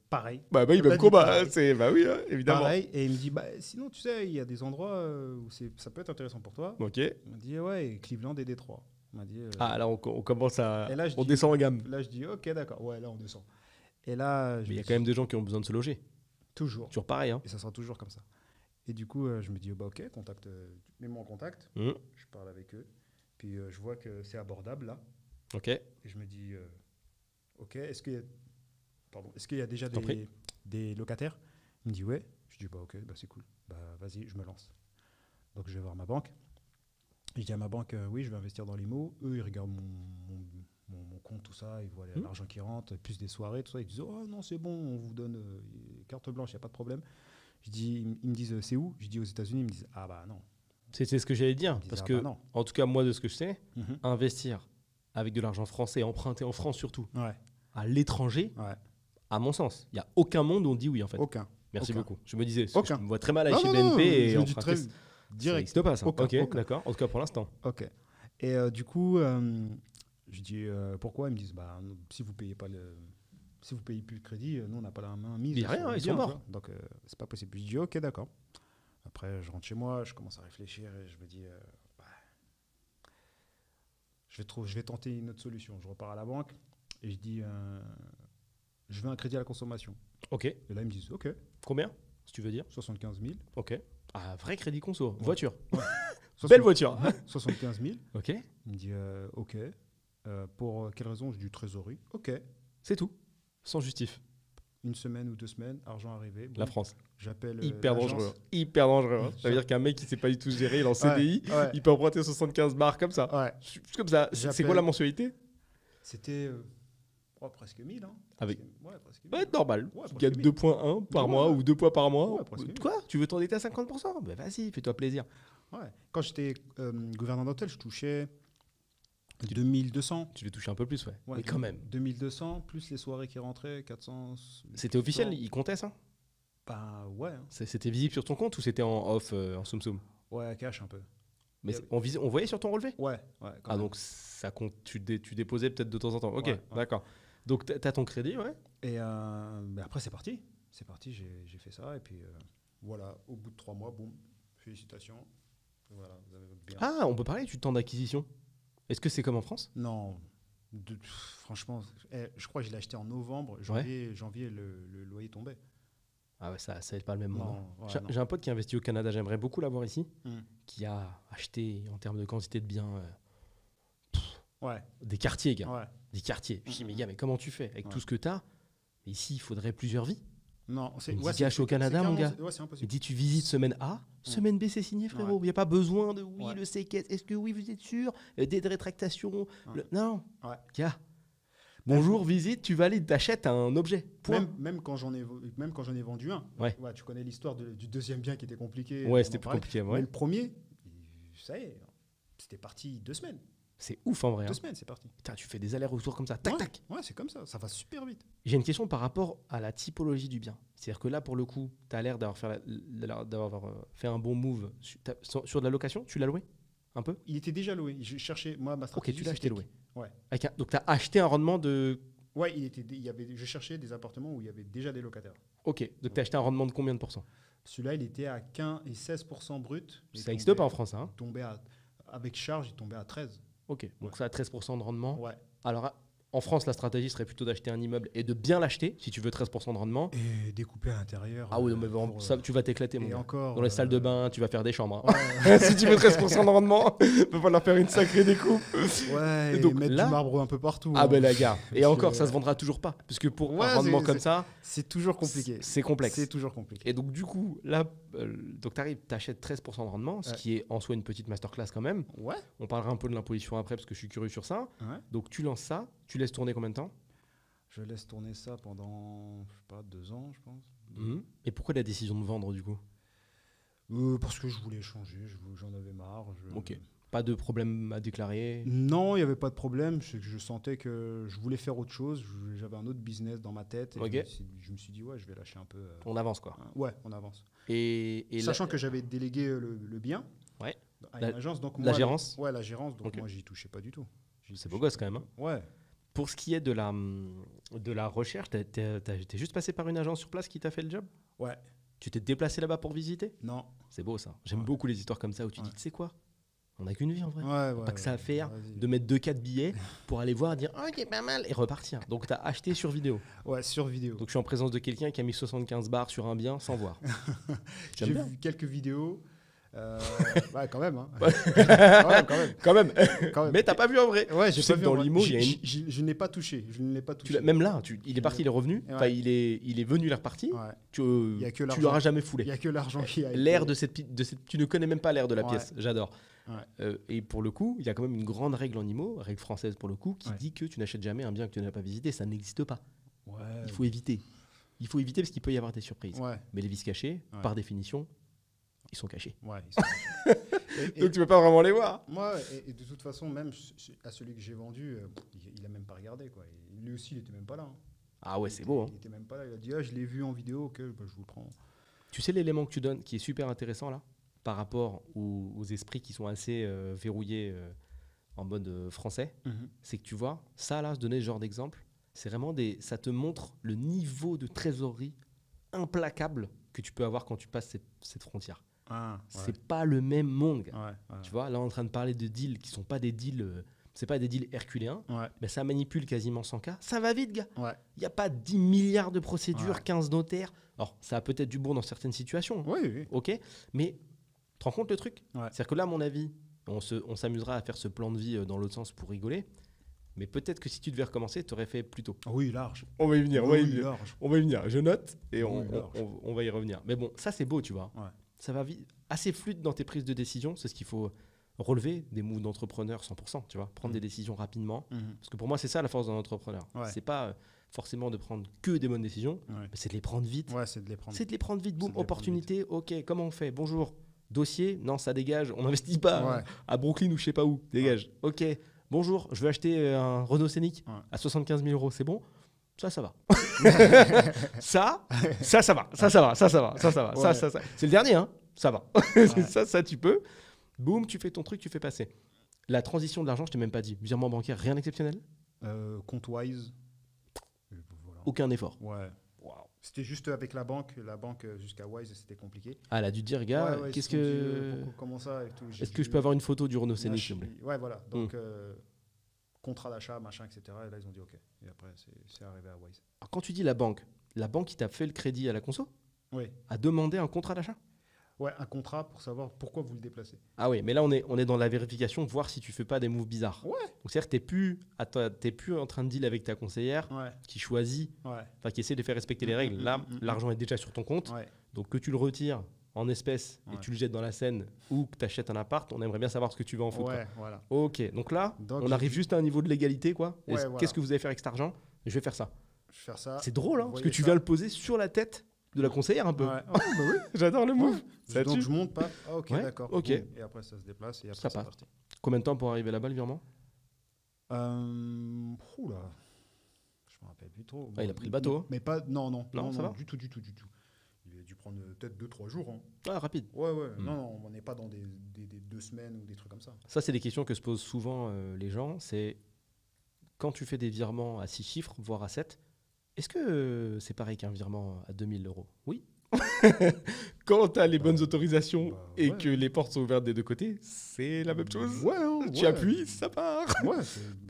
pareil. Bah oui, Il m'a même dit combat. pareil. Bah oui, hein, évidemment. Pareil. Et il me dit, sinon, tu sais, il y a des endroits où ça peut être intéressant pour toi. Ok. Il m'a dit, ouais, Cleveland et Détroit. Il m'a dit, Ah là, on commence à. Et là, on descend en gamme. Là, je dis, ok, d'accord. Ouais, là, on descend. Et là, Mais il y a quand même des gens qui ont besoin de se loger. Toujours. Toujours pareil. Hein. Et ça sera toujours comme ça. Et du coup, je me dis, ok, contacte, mets-moi en contact. Mmh. Je parle avec eux. Puis je vois que c'est abordable là. Ok. Et je me dis, ok, est-ce qu'il y a déjà des locataires? Il me dit, ouais. Je dis, ok, c'est cool. Vas-y, je me lance. Donc je vais voir ma banque. Je dis à ma banque, oui, je vais investir dans l'IMO. Eux, ils regardent mon compte, tout ça. Ils voient l'argent qui rentre, plus des soirées, tout ça. Ils disent, oh non, c'est bon, on vous donne carte blanche, il n'y a pas de problème. Ils me disent, c'est où? Je dis aux États-Unis. Ils me disent, ah bah non. C'est ce que j'allais dire. Ils Parce disent, que, non. en tout cas, moi, de ce que je sais, Mhm. investir avec de l'argent français, emprunté en France surtout, Ouais. à l'étranger, Ouais. à mon sens, il n'y a aucun monde où on dit oui, en fait. Aucun. Merci Aucun. beaucoup. Je me disais, parce que Aucun. je me vois très mal aller Non, chez non, BNP non, et je le dis emprunter. très Ça direct. n'existe pas, ça. Aucun, Ok, aucun. d'accord. En tout cas, pour l'instant. Ok. Et du coup, je dis pourquoi? Ils me disent bah, si vous payez pas si vous payez plus le crédit, nous on n'a pas la main mise. Il y a rien, sur le ils bien, sont tu morts. vois. Donc c'est pas possible. Je dis ok, d'accord. Après, je rentre chez moi, je commence à réfléchir et je me dis bah, je vais tenter une autre solution. Je repars à la banque et je dis je veux un crédit à la consommation. Ok. Et là, ils me disent ok, Combien, si tu veux dire? 75 000. Ok. Ah, vrai crédit conso. Voiture. Ouais. Belle voiture. 75 000. Ok. Il me dit ok. Pour quelle raison? Je dis trésorerie. Ok. C'est tout. Sans justif. Une semaine ou 2 semaines, argent arrivé. Bon, La France. j'appelle Hyper l'agence. dangereux. Hyper dangereux. Hein. Ça veut dire qu'un mec qui sait pas du tout se gérer, il est en CDI, ouais. il peut emprunter 75 bars comme ça. Ouais. Juste comme ça. C'est J'appelle- quoi la mensualité? C'était presque 1000. Hein. Avec- Presque 1000. Ouais, normal. Ouais, Tu presque gagnes 1000. 2,1 par Ouais, mois ouais. ou 2 fois par mois. Ouais, presque 1000. Quoi? Tu veux t'endetter à 50%? Ben vas-y, fais-toi plaisir. Ouais. Quand j'étais gouverneur d'hôtel, je touchais 2200. Tu vais toucher un peu plus, ouais. Ouais, Mais quand même. 2200, plus les soirées qui rentraient, 400. C'était officiel, 800. il comptait ça? Bah ouais. Hein. C'était visible sur ton compte ou c'était en off, en soum soum? Ouais, cash un peu. Mais Il y on voyait sur ton relevé? Ouais, quand Ah, même. donc ça compte, tu déposais peut-être de temps en temps. Ok, Ouais, ouais. d'accord. Donc t'as ton crédit, ouais? Et mais après, c'est parti. C'est parti, j'ai fait ça. Et puis voilà, au bout de 3 mois, boum, félicitations. Voilà, vous avez votre bien. Ah, on peut parler du temps d'acquisition. Est-ce que c'est comme en France? Non, franchement, je crois que je l'ai acheté en novembre. Janvier, le loyer tombait. Ah ouais, ça c'est pas le même monde. Non, ouais, non. J'ai un pote qui a investi au Canada, j'aimerais beaucoup l'avoir ici, Hmm. qui a acheté en termes de quantité de biens Ouais, des quartiers, gars. ouais. Des quartiers. Je dis, mais gars, mais comment tu fais avec Ouais. tout ce que t'as? Ici, il faudrait plusieurs vies. Non, c'est Il me dit, c'est- cash au Canada, mon gars. Ouais, c'est Il impossible. dit, tu visites semaine A, semaine B, c'est signé, frérot. Il n'y a pas besoin de oui, Ouais. le séquestre. Est-ce que oui, vous êtes sûr? Des rétractations. Ouais. Non. Ouais. Gars. Bonjour, visite, tu valides, t'achètes un objet. Point. Même quand j'en ai vendu un. Ouais. Tu connais l'histoire du deuxième bien qui était compliqué. Ouais, on c'était en plus parlait. compliqué. Mais Ouais. le premier, ça y est, c'était parti 2 semaines. C'est ouf en vrai. hein. 2 semaines, c'est parti. Putain, tu fais des allers-retours comme ça. Tac, Ouais. tac. Ouais, c'est comme ça. Ça va super vite. J'ai une question par rapport à la typologie du bien. C'est-à-dire que là, pour le coup, tu as l'air d'avoir fait un bon move sur de la location. Tu l'as loué un peu? Il était déjà loué. Je cherchais, moi, ma Ok, stratégie. tu l'as acheté c'était loué. Ouais. Donc, tu as acheté un rendement de. Ouais, je cherchais des appartements où il y avait déjà des locataires. Ok, donc tu as acheté un rendement de combien de pourcents? Celui-là, il était à 15 et 16% brut. Il Ça n'existe tombait- pas en France, hein? il tombait avec charge, il tombait à 13. Ok, donc Ouais. ça a 13% de rendement. Ouais. Alors, en France, la stratégie serait plutôt d'acheter un immeuble et de bien l'acheter si tu veux 13% de rendement. Et découpé à l'intérieur. Ah oui, non, mais vraiment, ça, tu vas t'éclater, mon et gars. encore. Dans les salles de bain, tu vas faire des chambres. hein. Si tu veux 13% de rendement, il va falloir faire une sacrée découpe. Ouais, Et et donc mettre là- du marbre un peu partout. Ah hein. ben la gare. Et Parce encore, que- ça se vendra toujours pas. Parce que pour Ouais, un rendement c'est- comme ça, C'est toujours compliqué. c'est complexe. C'est toujours compliqué. Et donc du coup, là, donc tu arrives, tu achètes 13% de rendement, ce Ouais. qui est en soi une petite masterclass quand même. Ouais. On parlera un peu de l'imposition après parce que je suis curieux sur ça. Ouais. Donc tu lances ça, tu laisses tourner combien de temps? Je laisse tourner ça pendant, je sais pas, 2 ans, je pense. Et pourquoi la décision de vendre du coup? Parce que je voulais changer, j'en avais marre. Ok. Pas de problème à déclarer? Non, il n'y avait pas de problème. C'est que je sentais que je voulais faire autre chose. J'avais un autre business dans ma tête. Et Ok. je me suis dit, ouais, je vais lâcher un peu. On avance quoi. Ouais, on avance. Et Sachant que j'avais délégué le bien Ouais. à La- une agence. Donc la moi, gérance? Ouais, la gérance. Donc Ok. moi, j'y touchais pas du tout. C'est beau gosse quand même. Hein. Ouais. Pour ce qui est de la recherche, t'es juste passé par une agence sur place qui t'a fait le job? Ouais. Tu t'es déplacé là-bas pour visiter? Non. C'est beau ça. J'aime Ouais. beaucoup les histoires comme ça où tu Ouais. dis, tu sais quoi? On n'a qu'une vie en vrai. Ouais, Pas que ça à faire vas-y. de mettre 2-4 billets pour aller voir, dire ok, pas mal et repartir. Donc tu as acheté sur vidéo. Ouais, sur vidéo. Donc je suis en présence de quelqu'un qui a mis 75 bars sur un bien sans voir. J'aime J'ai bien. vu quelques vidéos. Ouais, quand même. Hein. Ouais. Quand même. Quand même. Quand même. Mais t'as pas vu en vrai. Ouais, Tu j'ai sais pas que vu. dans en vrai. l'IMO, il y a une- Je ne l'ai pas touché. Je ne l'ai pas touché. Même là, il est parti, il est revenu. Ouais. Enfin, il est venu, il est reparti. Ouais. Tu, Il y a que tu l'argent. l'auras jamais Il foulé. n'y a que l'argent qui a été- L'air de cette, tu ne connais même pas l'air de la Ouais. pièce. J'adore. Ouais. Et pour le coup, il y a quand même une grande règle en IMO, règle française pour le coup, qui Ouais. dit que tu n'achètes jamais un bien que tu n'as pas visité. Ça n'existe pas. Ouais. Il faut éviter. Il faut éviter parce qu'il peut y avoir des surprises. Ouais. Mais les vices cachés, Ouais. par définition, ils sont cachés. Ouais. ils sont- et- Donc tu peux pas vraiment les voir. moi, et de toute façon, même à celui que j'ai vendu, il a même pas regardé. Quoi. Lui aussi, il était même pas là. Hein. Ah ouais, c'est beau. Il était même pas là. Il a dit, je l'ai vu en vidéo, ok, bah, je vous le prends. Tu sais l'élément que tu donnes qui est super intéressant là, par rapport aux esprits qui sont assez verrouillés en mode français, c'est que tu vois, ça là, se donner ce genre d'exemple, c'est vraiment ça te montre le niveau de trésorerie implacable que tu peux avoir quand tu passes cette frontière. Ah, ouais. C'est pas le même monde, gars. Ouais. Tu vois, là on est en train de parler de deals qui sont pas des deals, c'est pas des deals herculéens, Ouais. mais ça manipule quasiment 100K. Ça va vite, gars. Ouais. Il n'y a pas 10 milliards de procédures, Ouais. 15 notaires. Alors, ça a peut-être du bon dans certaines situations. Oui. Ok, mais tu te rends compte le truc? Ouais. C'est-à-dire que là, à mon avis, on s'amusera à faire ce plan de vie dans l'autre sens pour rigoler. Mais peut-être que si tu devais recommencer, tu aurais fait plus tôt. Oui, large. On va y venir, Large. On va y venir. Je note et Oui, on va y revenir. Mais bon, ça c'est beau, tu vois. Ouais. Ça va assez fluide dans tes prises de décision. C'est ce qu'il faut relever des moves d'entrepreneur 100%, tu vois. Prendre des décisions rapidement. Parce que pour moi, c'est ça la force d'un entrepreneur. Ouais. C'est pas forcément de prendre que des bonnes décisions, mais c'est de les prendre vite. Ouais, c'est de les prendre. C'est de les prendre vite. Boum, C'est de les opportunité. Ok, comment on fait? Bonjour. Dossier? Non, ça dégage. On n'investit pas à Brooklyn ou je sais pas où. Dégage. Ok. Bonjour, je veux acheter un Renault Scénic à 75 000 €. C'est bon? Ça va. ça va. C'est le dernier, hein? Ça va. ça, tu peux. Boum, tu fais ton truc, tu fais passer. La transition de l'argent, je t'ai même pas dit. Virement bancaire, rien d'exceptionnel? Compte Wise. Voilà. Aucun effort. Ouais. Wow. C'était juste avec la banque jusqu'à Wise, c'était compliqué. Ah, elle a dû dire, gars, qu'est-ce que. Comment ça et tout. Est-ce que je peux avoir une photo du Renault Scénic, s'il vous plaît? Ouais, voilà. Donc, contrat d'achat, machin, etc. Et là, ils ont dit OK. Et après, c'est arrivé à Wise. Alors, quand tu dis la banque qui t'a fait le crédit à la conso? Oui. A demandé un contrat d'achat? Ouais, un contrat pour savoir pourquoi vous le déplacez. Ah oui, mais là, on est dans la vérification, voir si tu fais pas des moves bizarres. Ouais. Donc, c'est-à-dire que t'es plus en train de deal avec ta conseillère qui choisit, qui essaie de faire respecter les règles. Là, l'argent est déjà sur ton compte. Ouais. Donc, que tu le retires en espèces et tu le jettes dans la Seine ou que tu achètes un appart, on aimerait bien savoir ce que tu veux en foutre. Ouais, voilà. Ok, donc là, on arrive juste à un niveau de légalité, quoi. Qu'est-ce que vous allez faire avec cet argent? Je vais faire ça. C'est drôle, hein, parce que tu viens le poser sur la tête de la conseillère un peu. Ouais. Oh, bah oui. J'adore le move. Donc je monte pas. Ah, ok, d'accord. Ok. Et après ça se déplace et après c'est parti. Combien de temps pour arriver là-bas le virement? Oula. Je me rappelle plus trop. Il a pris le bateau. Mais pas. Non, ça va du tout. Il a dû prendre peut-être 2-3 jours. Hein. Ah, rapide. Ouais. Non, on n'est pas dans des 2 semaines ou des trucs comme ça. Ça, c'est des questions que se posent souvent les gens. C'est quand tu fais des virements à 6 chiffres, voire à 7, est-ce que c'est pareil qu'un virement à 2 000 €? Oui. Quand tu as les bonnes autorisations et que les portes sont ouvertes des deux côtés, c'est la même chose. Tu appuies, ça part.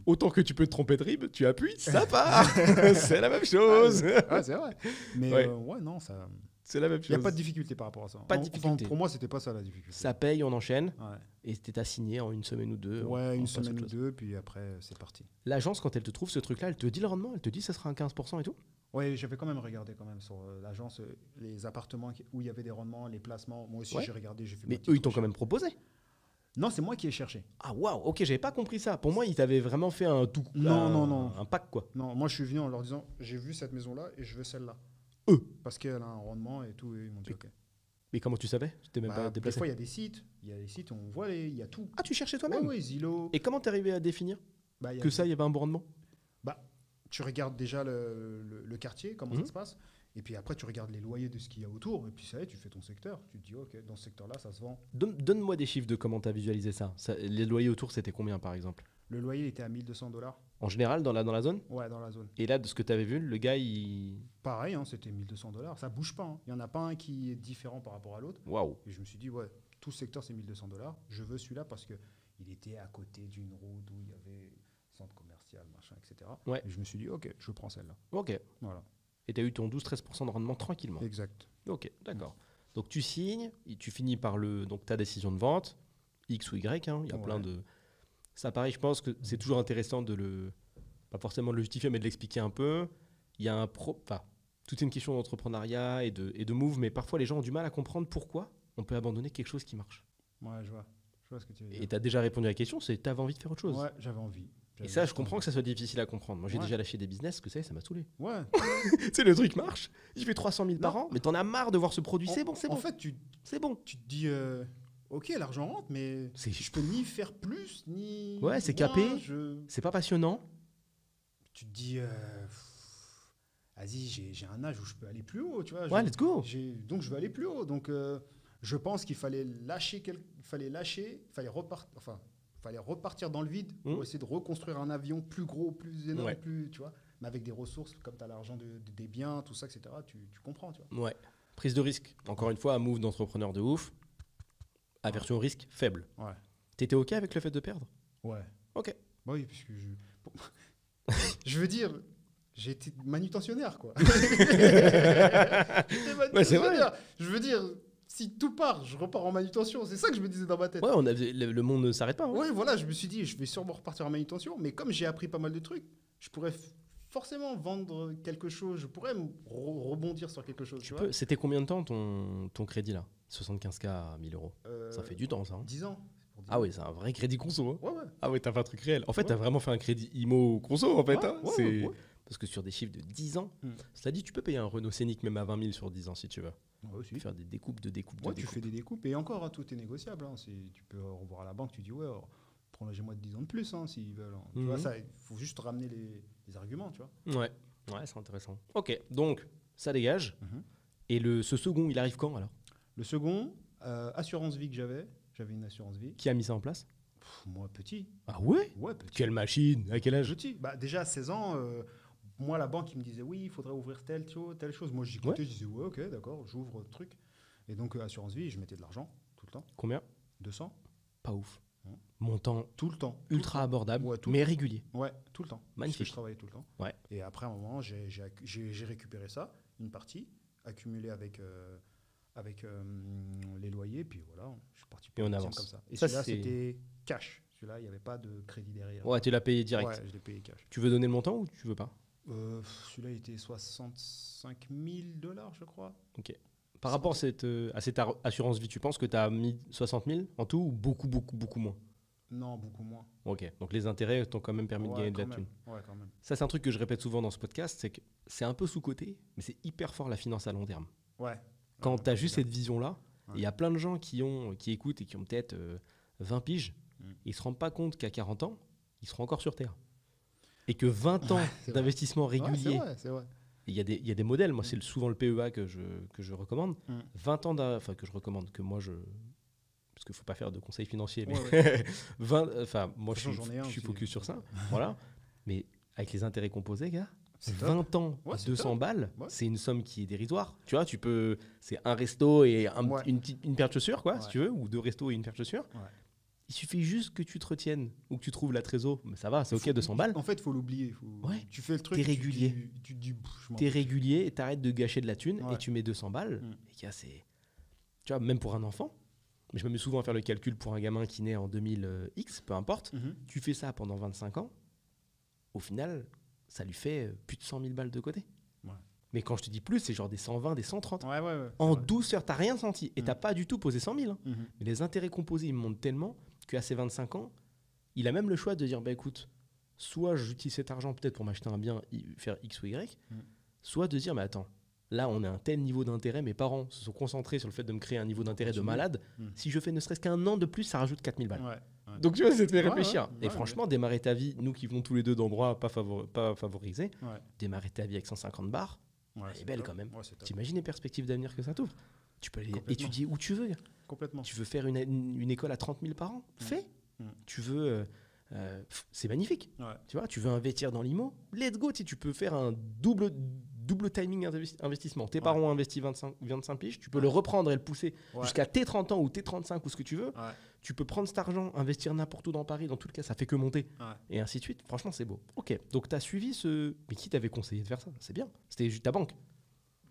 Autant que tu peux te tromper de RIB, tu appuies, ça part. C'est la même chose. C'est vrai. Mais non, ça... C'est la même chose. Il n'y a pas de difficulté par rapport à ça. Pas de difficulté. Pour moi, c'était pas ça la difficulté. Ça paye, on enchaîne. Et c'était assigné en une semaine ou deux. Ouais, une semaine ou deux, puis après, c'est parti. L'agence, quand elle te trouve ce truc-là, elle te dit le rendement? Elle te dit ça sera un 15% et tout? Oui, j'avais quand même regardé sur l'agence les appartements où il y avait des rendements, les placements. Moi aussi, j'ai regardé, j'ai fait. Mais eux, ils t'ont quand même proposé? Non, c'est moi qui ai cherché. Ah waouh, ok, j'avais pas compris ça. Pour moi, ils t'avaient vraiment fait un tout. Non. Un pack, quoi. Non, moi, je suis venu en leur disant, j'ai vu cette maison-là et je veux celle-là. Parce qu'elle a un rendement et tout, et ils m'ont dit OK. Mais comment tu savais? Tu t'es même pas déplacé? Des fois, il y a des sites, on voit, il y a tout. Ah, tu cherchais toi-même? Oui, Zillow. Et comment t'es arrivé à définir que ça, il y avait un bon rendement? Tu regardes déjà le quartier, comment ça se passe, et puis après, tu regardes les loyers de ce qu'il y a autour, et puis ça y est, tu fais ton secteur. Tu te dis, OK, dans ce secteur-là, ça se vend. Donne-moi des chiffres de comment tu as visualisé ça. Les loyers autour, c'était combien, par exemple? Le loyer était à 1 200 $. En général, dans la zone? Ouais, dans la zone. Et là, de ce que tu avais vu, le gars, il... Pareil, c'était 1 200 $. Ça bouge pas. Hein. Il n'y en a pas un qui est différent par rapport à l'autre. Waouh. Et je me suis dit, tout ce secteur, c'est 1 200 $. Je veux celui-là parce qu'il était à côté d'une route où il y avait centre commercial, machin, etc. Ouais. Et je me suis dit, OK, je prends celle-là. OK. Voilà. Et tu as eu ton 12-13% de rendement tranquillement. Exact. OK, d'accord. Donc tu signes, et tu finis par ta décision de vente, X ou Y, hein, il y a plein de... Ça, pareil, je pense que c'est toujours intéressant pas forcément de le justifier, mais de l'expliquer un peu. Il y a tout est une question d'entrepreneuriat et de move, mais parfois les gens ont du mal à comprendre pourquoi on peut abandonner quelque chose qui marche. Ouais, je vois ce que tu veux dire. Et tu as déjà répondu à la question, c'est tu avais envie de faire autre chose. Ouais, j'avais envie. Et ça, je comprends que ça soit difficile à comprendre. Moi, j'ai déjà lâché des business, que ça m'a saoulé. Ouais. Tu sais, le truc marche, il fait 300 000 par an, mais t'en as marre de voir ce produit, c'est bon. En fait, c'est bon. Tu te dis... OK, l'argent rentre, mais je peux ni faire plus, ni... Ouais, c'est capé, c'est pas passionnant. Tu te dis... vas-y, j'ai un âge où je peux aller plus haut, tu vois. Ouais, let's go. Donc, je veux aller plus haut. Donc, je pense qu'il fallait fallait repartir dans le vide pour essayer de reconstruire un avion plus gros, plus énorme, plus, tu vois, mais avec des ressources, comme tu as l'argent des biens, tout ça, etc. Tu comprends, tu vois. Ouais. Prise de risque. Encore une fois, un move d'entrepreneur de ouf. Aversion au risque faible. Ouais. T'étais OK avec le fait de perdre? Ouais. OK. Bah oui, puisque je veux dire, j'ai été manutentionnaire, quoi. Ouais, c'est vrai. Je veux dire, si tout part, je repars en manutention. C'est ça que je me disais dans ma tête. Ouais, le monde ne s'arrête pas. Hein. Ouais, voilà, je me suis dit, je vais sûrement repartir en manutention. Mais comme j'ai appris pas mal de trucs, je pourrais forcément vendre quelque chose. Je pourrais rebondir sur quelque chose. C'était combien de temps ton crédit, là? 75K à 1000 euros. Ça fait du temps, ça. Hein. 10 ans. Ah oui, c'est un vrai crédit conso. Hein. Ouais. Ah ouais, t'as fait un truc réel. En fait, t'as vraiment fait un crédit IMO conso, en fait. Hein. Ouais. Parce que sur des chiffres de 10 ans, cela dit, tu peux payer un Renault Scénic même à 20 000 sur 10 ans, si tu veux. Ouais, aussi. Faire des découpes de découpes. Tu fais des découpes. Et encore, hein, tout est négociable. Hein. Tu peux revoir à la banque, tu dis, ouais, prolongez-moi de 10 ans de plus, hein, s'ils veulent. Hein. Tu vois, il faut juste ramener les arguments, tu vois. Ouais, c'est intéressant. Ok, donc, ça dégage. Et ce second, il arrive quand, alors? Le second, assurance vie que j'avais une assurance vie. Qui a mis ça en place? Moi, petit. Ah ouais? Ouais, petit. Quelle machine? À quel âge? Petit. Bah, déjà, à 16 ans, moi, la banque, il me disait, oui, il faudrait ouvrir telle chose. Moi, j'écoutais, je disais, ouais, ok, d'accord, j'ouvre le truc. Et donc, assurance vie, je mettais de l'argent tout le temps. Combien? 200. Pas ouf. Montant tout le temps. Ultra abordable, mais régulier. Ouais, tout le temps. Magnifique. Parce que je travaillais tout le temps. Ouais. Et après, à un moment, j'ai récupéré ça, une partie, accumulée avec les loyers, puis voilà, je suis parti et on avance comme ça. Et ça, celui-là, c'était cash. Celui-là, il n'y avait pas de crédit derrière. Ouais, tu l'as payé direct. Ouais, je l'ai payé cash. Tu veux donner le montant ou tu veux pas? Celui-là, il était 65 000 $, je crois. Ok. Par rapport à cette assurance vie, tu penses que tu as mis 60 000 en tout ou beaucoup moins? Non, beaucoup moins. Ok, donc les intérêts t'ont quand même permis de gagner de la thune. Ouais, quand même. Ça, c'est un truc que je répète souvent dans ce podcast, c'est que c'est un peu sous-coté, mais c'est hyper fort la finance à long terme. Ouais. Quand tu as juste cette vision-là, il y a plein de gens qui écoutent et qui ont peut-être 20 piges, ils ne se rendent pas compte qu'à 40 ans, ils seront encore sur Terre. Et que 20 ans d'investissement régulier, c'est vrai. Il y a des modèles, moi c'est souvent le PEA que je recommande, 20 ans, que je recommande, que moi parce qu'il ne faut pas faire de conseils financiers, mais moi je suis focus sur ça, voilà. Mais avec les intérêts composés, gars, 20 ans, 200 balles, c'est une somme qui est dérisoire. Tu vois, c'est un resto et une paire de chaussures, quoi, si tu veux, ou 2 restos et une paire de chaussures. Ouais. Il suffit juste que tu te retiennes ou que tu trouves la trésor, mais ça va, c'est ok, 200 balles. En fait, il faut l'oublier. Tu fais le truc, t'es régulier. T'es régulier et t'arrêtes de gâcher de la thune et tu mets 200 balles. Et tu vois, même pour un enfant, mais je me mets souvent à faire le calcul pour un gamin qui naît en 2000X, peu importe, tu fais ça pendant 25 ans, au final, ça lui fait plus de 100 000 balles de côté. Ouais. Mais quand je te dis plus, c'est genre des 120, des 130. En douceur, t'as rien senti et t'as pas du tout posé 100 000. Hein. Mais les intérêts composés, ils montent tellement qu'à ses 25 ans, il a même le choix de dire, bah écoute, soit j'utilise cet argent peut-être pour m'acheter un bien, faire X ou Y, soit de dire, mais attends, là on a un tel niveau d'intérêt, mes parents se sont concentrés sur le fait de me créer un niveau d'intérêt de malade, si je fais ne serait-ce qu'un an de plus, ça rajoute 4000 balles. Ouais. Donc tu vois, ça te fait réfléchir. Et franchement, démarrer ta vie, nous qui venons tous les deux d'endroits pas favorisés, démarrer ta vie avec 150 bars, elle est belle quand même. T'imagines les perspectives d'avenir que ça t'ouvre? Tu peux aller étudier où tu veux. Complètement. Tu veux faire une école à 30 000 par an? Fais. Tu veux... c'est magnifique. Tu vois, tu veux investir dans l'IMO? Let's go. Tu peux faire un double timing investissement. Tes parents ont investi 25 piges. Tu peux le reprendre et le pousser jusqu'à tes 30 ans ou tes 35 ou ce que tu veux. Tu peux prendre cet argent, investir n'importe où dans Paris. Dans tout le cas, ça fait que monter. Et ainsi de suite. Franchement, c'est beau. Ok. Donc, tu as suivi ce... Mais qui t'avait conseillé de faire ça? C'est bien. C'était juste ta banque.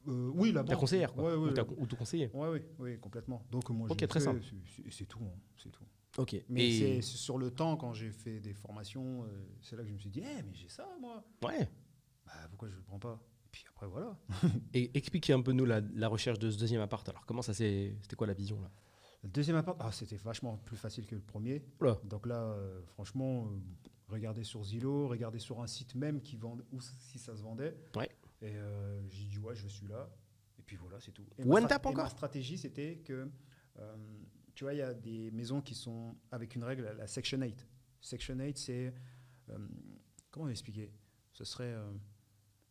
Oui, la banque. Ta conseillère, quoi. Ou ton conseiller. Oui, complètement. Donc, moi, très simple. C'est tout. C'est tout. Ok. Mais c'est sur le temps, quand j'ai fait des formations, c'est là que je me suis dit, mais j'ai ça, moi. Ouais. Bah, pourquoi je ne le prends pas? Et puis après, voilà. Et expliquez un peu, nous, la recherche de ce deuxième appart. Alors, comment ça c'était quoi la vision, là? Le deuxième appart, c'était vachement plus facile que le premier. Oula. Donc là, franchement, regardez sur Zillow, regardez sur un site même qui vend, ou si ça se vendait. Ouais. Et j'ai dit, je vais celui-là. Et puis voilà, c'est tout. Et ma stratégie, c'était que, tu vois, il y a des maisons qui sont avec une règle, la Section 8. Section 8, c'est... comment expliquer? Ce serait...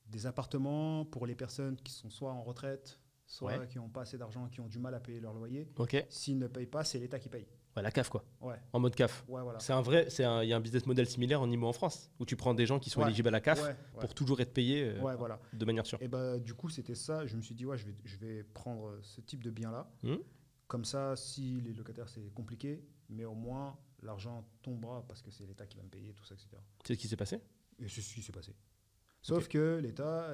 des appartements pour les personnes qui sont soit en retraite, soit Ouais. qui n'ont pas assez d'argent, qui ont du mal à payer leur loyer. Ok. S'ils ne payent pas, c'est l'État qui paye. Ouais, la CAF, quoi. Ouais, En mode CAF. ouais, voilà. Il y a un business model similaire en IMO en France, où tu prends des gens qui sont Ouais. éligibles à la CAF Ouais, ouais. pour toujours être payés Ouais, voilà. de manière sûre. Et bah, du coup, c'était ça. Je me suis dit, ouais, je vais prendre ce type de bien-là. Hmm. Comme ça, si les locataires, c'est compliqué, mais au moins, l'argent tombera parce que c'est l'État qui va me payer, tout ça, etc. C'est ce qui s'est passé? Et c'est ce qui s'est passé. Sauf que l'État,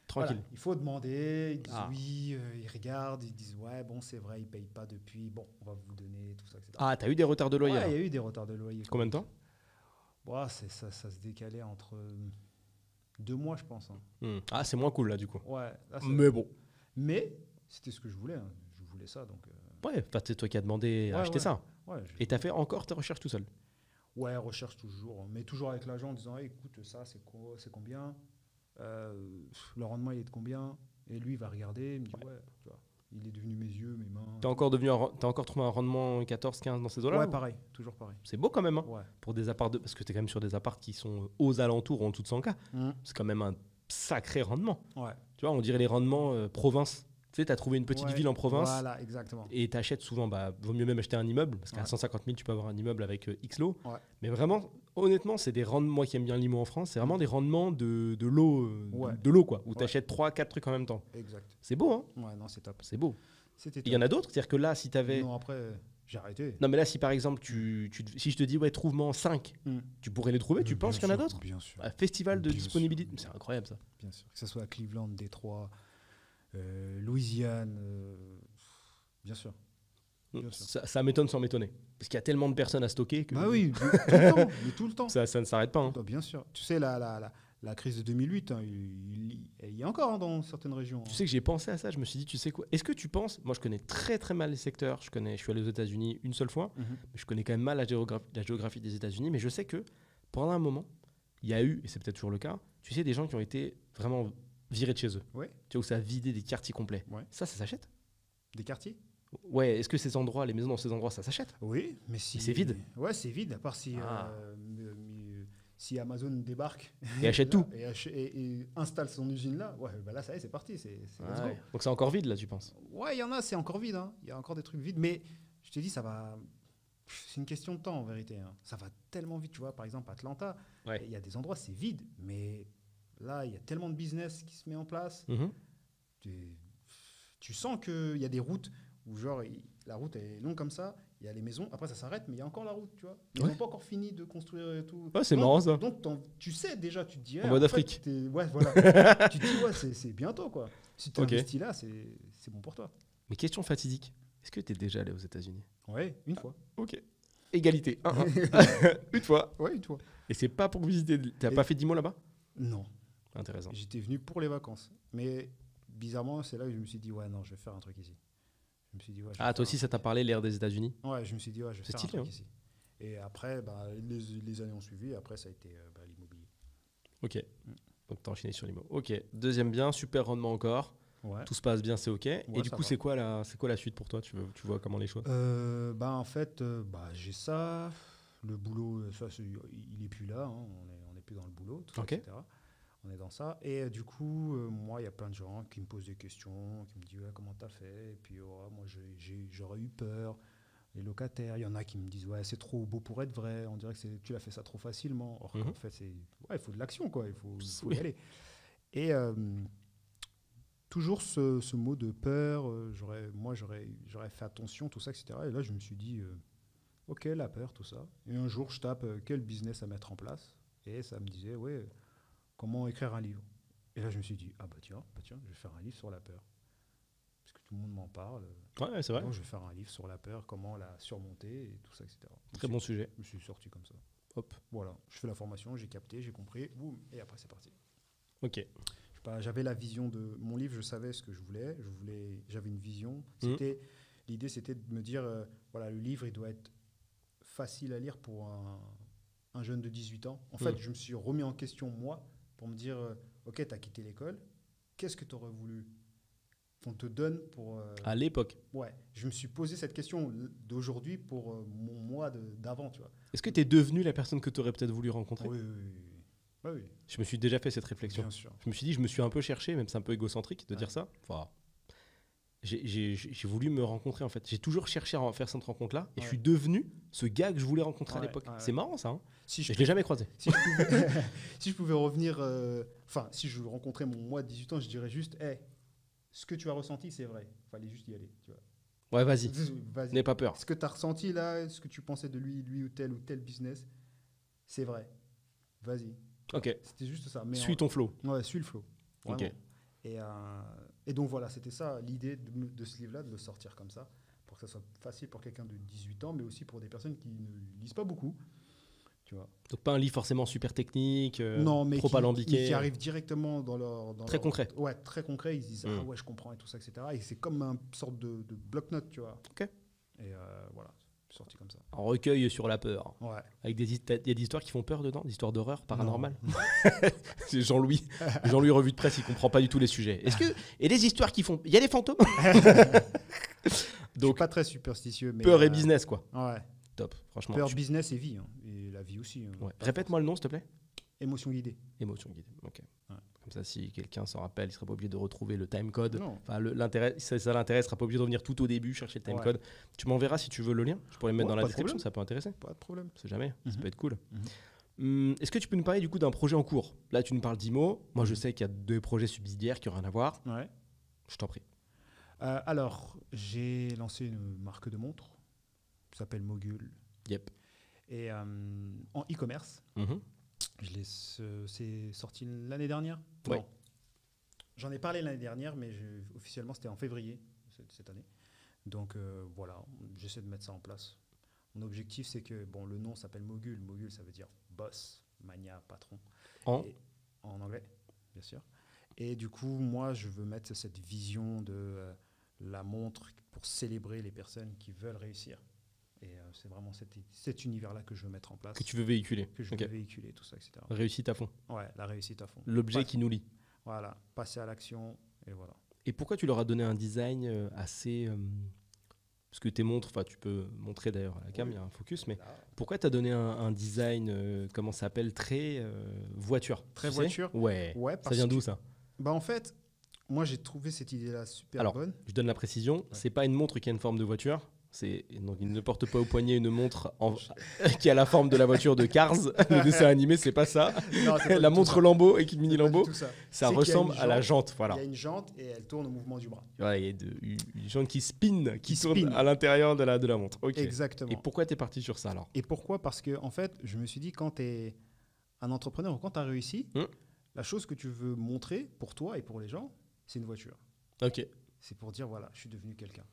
Tranquille. voilà, il faut demander, ils disent Ah. oui, ils regardent, ils disent ouais, bon, c'est vrai, ils ne payent pas depuis, bon, on va vous donner, tout ça, etc. Ah, t'as eu des retards de loyer Ouais, alors. il y a eu des retards de loyer. Combien de temps? Ouais, ça se décalait entre 2 mois, je pense. Hein. Ah, c'est moins cool là du coup. Ouais, là, Mais bon. mais c'était ce que je voulais. Hein. Je voulais ça, donc. Ouais, enfin, c'est toi qui as demandé à Ouais, acheter ouais. ça. Ouais, Et t'as fait encore tes recherches tout seul. ouais, recherche toujours, mais toujours avec l'agent en disant hey, écoute, ça, c'est quoi, c'est combien le rendement, il est de combien? Et lui, il va regarder, il me dit ouais, tu vois, il est devenu mes yeux, mes mains. T'as encore trouvé un rendement 14-15 dans ces eaux-là? Ouais, ou- pareil, toujours pareil. C'est beau quand même, hein, Ouais. pour des apparts parce que t'es quand même sur des apparts qui sont aux alentours en dessous de 100K. C'est quand même un sacré rendement. Ouais. Tu vois, on dirait les rendements province. Tu sais, t'as trouvé une petite Ouais, ville en province Voilà, exactement. et t'achètes souvent, vaut mieux même acheter un immeuble parce qu'à Ouais. 150 000, tu peux avoir un immeuble avec X lots. Ouais. Mais vraiment, honnêtement, c'est des rendements, moi qui aime bien l'IMO en France, c'est vraiment des rendements de l'eau, Ouais. de l'eau quoi, où Ouais. t'achètes 3-4 trucs en même temps. Exact. C'est beau, hein? Ouais, non, c'est top. C'est beau. C'était Il y en a d'autres, c'est-à-dire que là, si t'avais. Non, après, j'ai arrêté. Non, mais là, si par exemple, si je te dis, ouais, trouve-moi 5, Mm. tu pourrais les trouver, tu Mais penses bien qu'il y en a sûr, d'autres? Bien sûr. Un festival de Bien disponibilité, sûr. c'est incroyable ça. Bien sûr. Que ce soit à Cleveland, Détroit, Louisiane, bien sûr. Bien sûr. Ça m'étonne sans m'étonner. Parce qu'il y a tellement de personnes à stocker que Bah oui, tout le temps, mais tout le temps. ça ne s'arrête pas. Hein. Bien sûr. Tu sais, la crise de 2008, hein, il y a encore hein, dans certaines régions. Tu sais que j'ai pensé à ça, je me suis dit, tu sais quoi? Est-ce que tu penses, moi je connais très très mal les secteurs, je suis allé aux États-Unis une seule fois, Mhm. mais je connais quand même mal la géographie des États-Unis, mais je sais que pendant un moment, il y a eu, et c'est peut-être toujours le cas, tu sais, des gens qui ont été vraiment virés de chez eux. Ouais. Tu vois, où ça a vidé des quartiers complets. Ouais. Ça s'achète? Des quartiers? Ouais, est-ce que ces endroits, les maisons dans ces endroits, ça s'achète? Oui, mais si. c'est vide. Ouais, c'est vide, à part si, Ah. si Amazon débarque Et achète tout. et installe son usine là. Ouais, bah là, ça y est, c'est parti. C'est let's go. Ouais. Donc c'est encore vide là, tu penses? Ouais, il y en a, c'est encore vide. Hein. Il y a encore des trucs vides. Mais je t'ai dit, ça va. C'est une question de temps en vérité. Hein. Ça va tellement vite. Tu vois, par exemple, Atlanta, Ouais. il y a des endroits, c'est vide. Mais là, il y a tellement de business qui se met en place. Mhm. Tu sens qu'il y a des routes où, genre, la route est longue comme ça. Il y a les maisons. Après, ça s'arrête, mais il y a encore la route. Tu vois. Ils Ouais. n'ont pas encore fini de construire et tout. Ouais, c'est Donc- marrant ça. Donc, tu sais déjà, tu te dis. En mode fait, Afrique. ouais, voilà. Tu te dis, ouais, c'est bientôt, quoi. Si tu Ok. investis là, c'est bon pour toi. Mais question fatidique, est-ce que tu es déjà allé aux États-Unis? Ouais, une fois. Ok. Égalité. 1-1. Une fois. Ouais, une fois. Et c'est pas pour visiter. T'as Et- pas fait 10 mois là-bas? Non, Intéressant. j'étais venu pour les vacances. Mais bizarrement, c'est là que je me suis dit, ouais, non, je vais faire un truc ici. Je me suis dit, ouais. je vais Ah, toi faire aussi, ça t'a parlé, l'ère des États-Unis? Ouais, je me suis dit, ouais, je vais C'est faire stylé, un truc hein. ici. Et après, bah, les années ont suivi. Et après, ça a été l'immobilier. Ok. Donc t'as enchaîné sur l'IMO. Ok. Deuxième bien, super rendement encore. Ouais. Tout se passe bien, c'est ok. Et du ça coup, va. c'est quoi la suite pour toi? Tu vois comment les choses? Bah, en fait, j'ai ça. Le boulot, ça, il est plus là. Hein. On est plus dans le boulot, tout ça, Ok. etc. On est dans ça. Et du coup, moi, il y a plein de gens qui me posent des questions, qui me disent ouais, comment t'as fait? Et puis, oh, moi, j'aurais eu peur. Les locataires, il y en a qui me disent ouais, c'est trop beau pour être vrai. On dirait que tu l'as fait ça trop facilement. Or, Mhm. en fait, il faut de l'action, quoi. Il faut Oui. y aller. Et toujours ce mot de peur. J'aurais fait attention, tout ça, etc. Et là, je me suis dit ok, la peur, tout ça. Et un jour, je tape quel business à mettre en place. Et ça me disait, ouais, comment écrire un livre. Et là, je me suis dit, ah bah tiens, je vais faire un livre sur la peur. Parce que tout le monde m'en parle. Ouais, c'est vrai. Donc, je vais faire un livre sur la peur, comment la surmonter et tout ça, etc. Très bon sujet. Je me suis sorti comme ça. Hop. Voilà, je fais la formation, j'ai capté, j'ai compris, boum, et après, c'est parti. Ok. Je sais pas, j'avais la vision de mon livre, je savais ce que je voulais. J'avais une vision. Mhm. L'idée, c'était de me dire, voilà, le livre, il doit être facile à lire pour un jeune de 18 ans. En fait, je me suis remis en question, moi, pour me dire, ok, tu as quitté l'école, qu'est-ce que tu aurais voulu qu'on te donne pour... À l'époque. Ouais, je me suis posé cette question d'aujourd'hui pour mon moi d'avant, tu vois. Est-ce que tu es devenu la personne que tu aurais peut-être voulu rencontrer? Oui, oui, oui. Ouais, oui. Je me suis déjà fait cette réflexion. Bien sûr. Je me suis dit, je me suis un peu cherché, même c'est un peu égocentrique de dire ça. Enfin, j'ai voulu me rencontrer en fait. J'ai toujours cherché à faire cette rencontre-là et je suis devenu ce gars que je voulais rencontrer à l'époque. C'est marrant ça. Hein, si je ne l'ai jamais croisé. Si je pouvais revenir, si je rencontrais mon moi de 18 ans, je dirais juste, hey, ce que tu as ressenti, c'est vrai. Il fallait juste y aller. Tu vois. Ouais, vas-y. N'aie pas peur. Ce que tu as ressenti là, ce que tu pensais de lui ou tel business, c'est vrai. Vas-y. Ok. C'était juste ça. Mais suis ton flow. Ouais, suis le flow. Vraiment. Ok. Et donc voilà, c'était ça l'idée de ce livre-là, de le sortir comme ça, pour que ça soit facile pour quelqu'un de 18 ans, mais aussi pour des personnes qui ne lisent pas beaucoup. Tu vois. Donc pas un livre forcément super technique, non, mais trop alambiqué. Mais qui arrive directement dans leur... Très concret. Ouais, très concret. Ils disent, ah ouais, je comprends et tout ça, etc. Et c'est comme une sorte de bloc-notes, tu vois. Ok. Et voilà, sorti comme ça. Un recueil sur la peur. Ouais. Avec il y a des histoires qui font peur dedans, des histoires d'horreur paranormale. C'est Jean-Louis. Jean-Louis, revue de presse, il comprend pas du tout les sujets. Et les histoires qui font... Il y a des fantômes. Donc, je suis pas très superstitieux. Mais peur et business, quoi. Ouais. Top, franchement. Peur, business et vie. Hein. Et la vie aussi. Hein. Ouais. Répète-moi le nom, s'il te plaît. Émotion guidée. Émotion guidée, ok. Ouais. Comme ça, si quelqu'un s'en rappelle, il ne serait pas obligé de retrouver le timecode. Enfin, l'intérêt, ça l'intéresse, il ne sera pas obligé de revenir tout au début, chercher le timecode. Tu m'enverras si tu veux le lien. Je pourrais le mettre dans la description, ça peut intéresser. Pas de problème. C'est jamais, ça peut être cool. Est-ce que tu peux nous parler du coup d'un projet en cours? Là, tu nous parles d'IMO. Moi, je sais qu'il y a 2 projets subsidiaires qui n'ont rien à voir. Ouais. Je t'en prie. Alors, j'ai lancé une marque de montres qui s'appelle Mogul. Yep. Et en e-commerce. C'est sorti l'année dernière. Ouais. Non. J'en ai parlé l'année dernière, mais officiellement, c'était en février cette année. Donc voilà, j'essaie de mettre ça en place. Mon objectif, c'est que le nom s'appelle Mogul. Mogul, ça veut dire boss, mania, patron. En anglais, bien sûr. Et du coup, moi, je veux mettre cette vision de la montre pour célébrer les personnes qui veulent réussir. Et c'est vraiment cet univers-là que je veux mettre en place. Que tu veux véhiculer. Que je veux véhiculer, tout ça, etc. Réussite à fond. Ouais, la réussite à fond. L'objet qui nous lie. Voilà, passer à l'action, et voilà. Et pourquoi tu leur as donné un design assez... parce que tes montres, tu peux montrer d'ailleurs à la cam, il y a un focus, mais pourquoi tu as donné un design, comment ça s'appelle, très voiture? Très voiture. Ouais, ça vient d'où ça? En fait, moi j'ai trouvé cette idée-là super bonne. Je donne la précision, c'est pas une montre qui a une forme de voiture. Donc il ne porte pas au poignet une montre qui a la forme de la voiture de Cars, le dessin animé, c'est pas ça. Non, c'est pas la montre Lambo et mini Lambo, ça ressemble à la jante. Voilà. Il y a une jante et elle tourne au mouvement du bras. Ouais, il y a une jante qui tourne à l'intérieur de la montre. Okay. Exactement. Et pourquoi tu es parti sur ça alors? Et pourquoi? Parce que en fait, je me suis dit, quand tu es un entrepreneur ou quand tu as réussi, la chose que tu veux montrer pour toi et pour les gens, c'est une voiture. Ok. C'est pour dire, voilà, je suis devenu quelqu'un.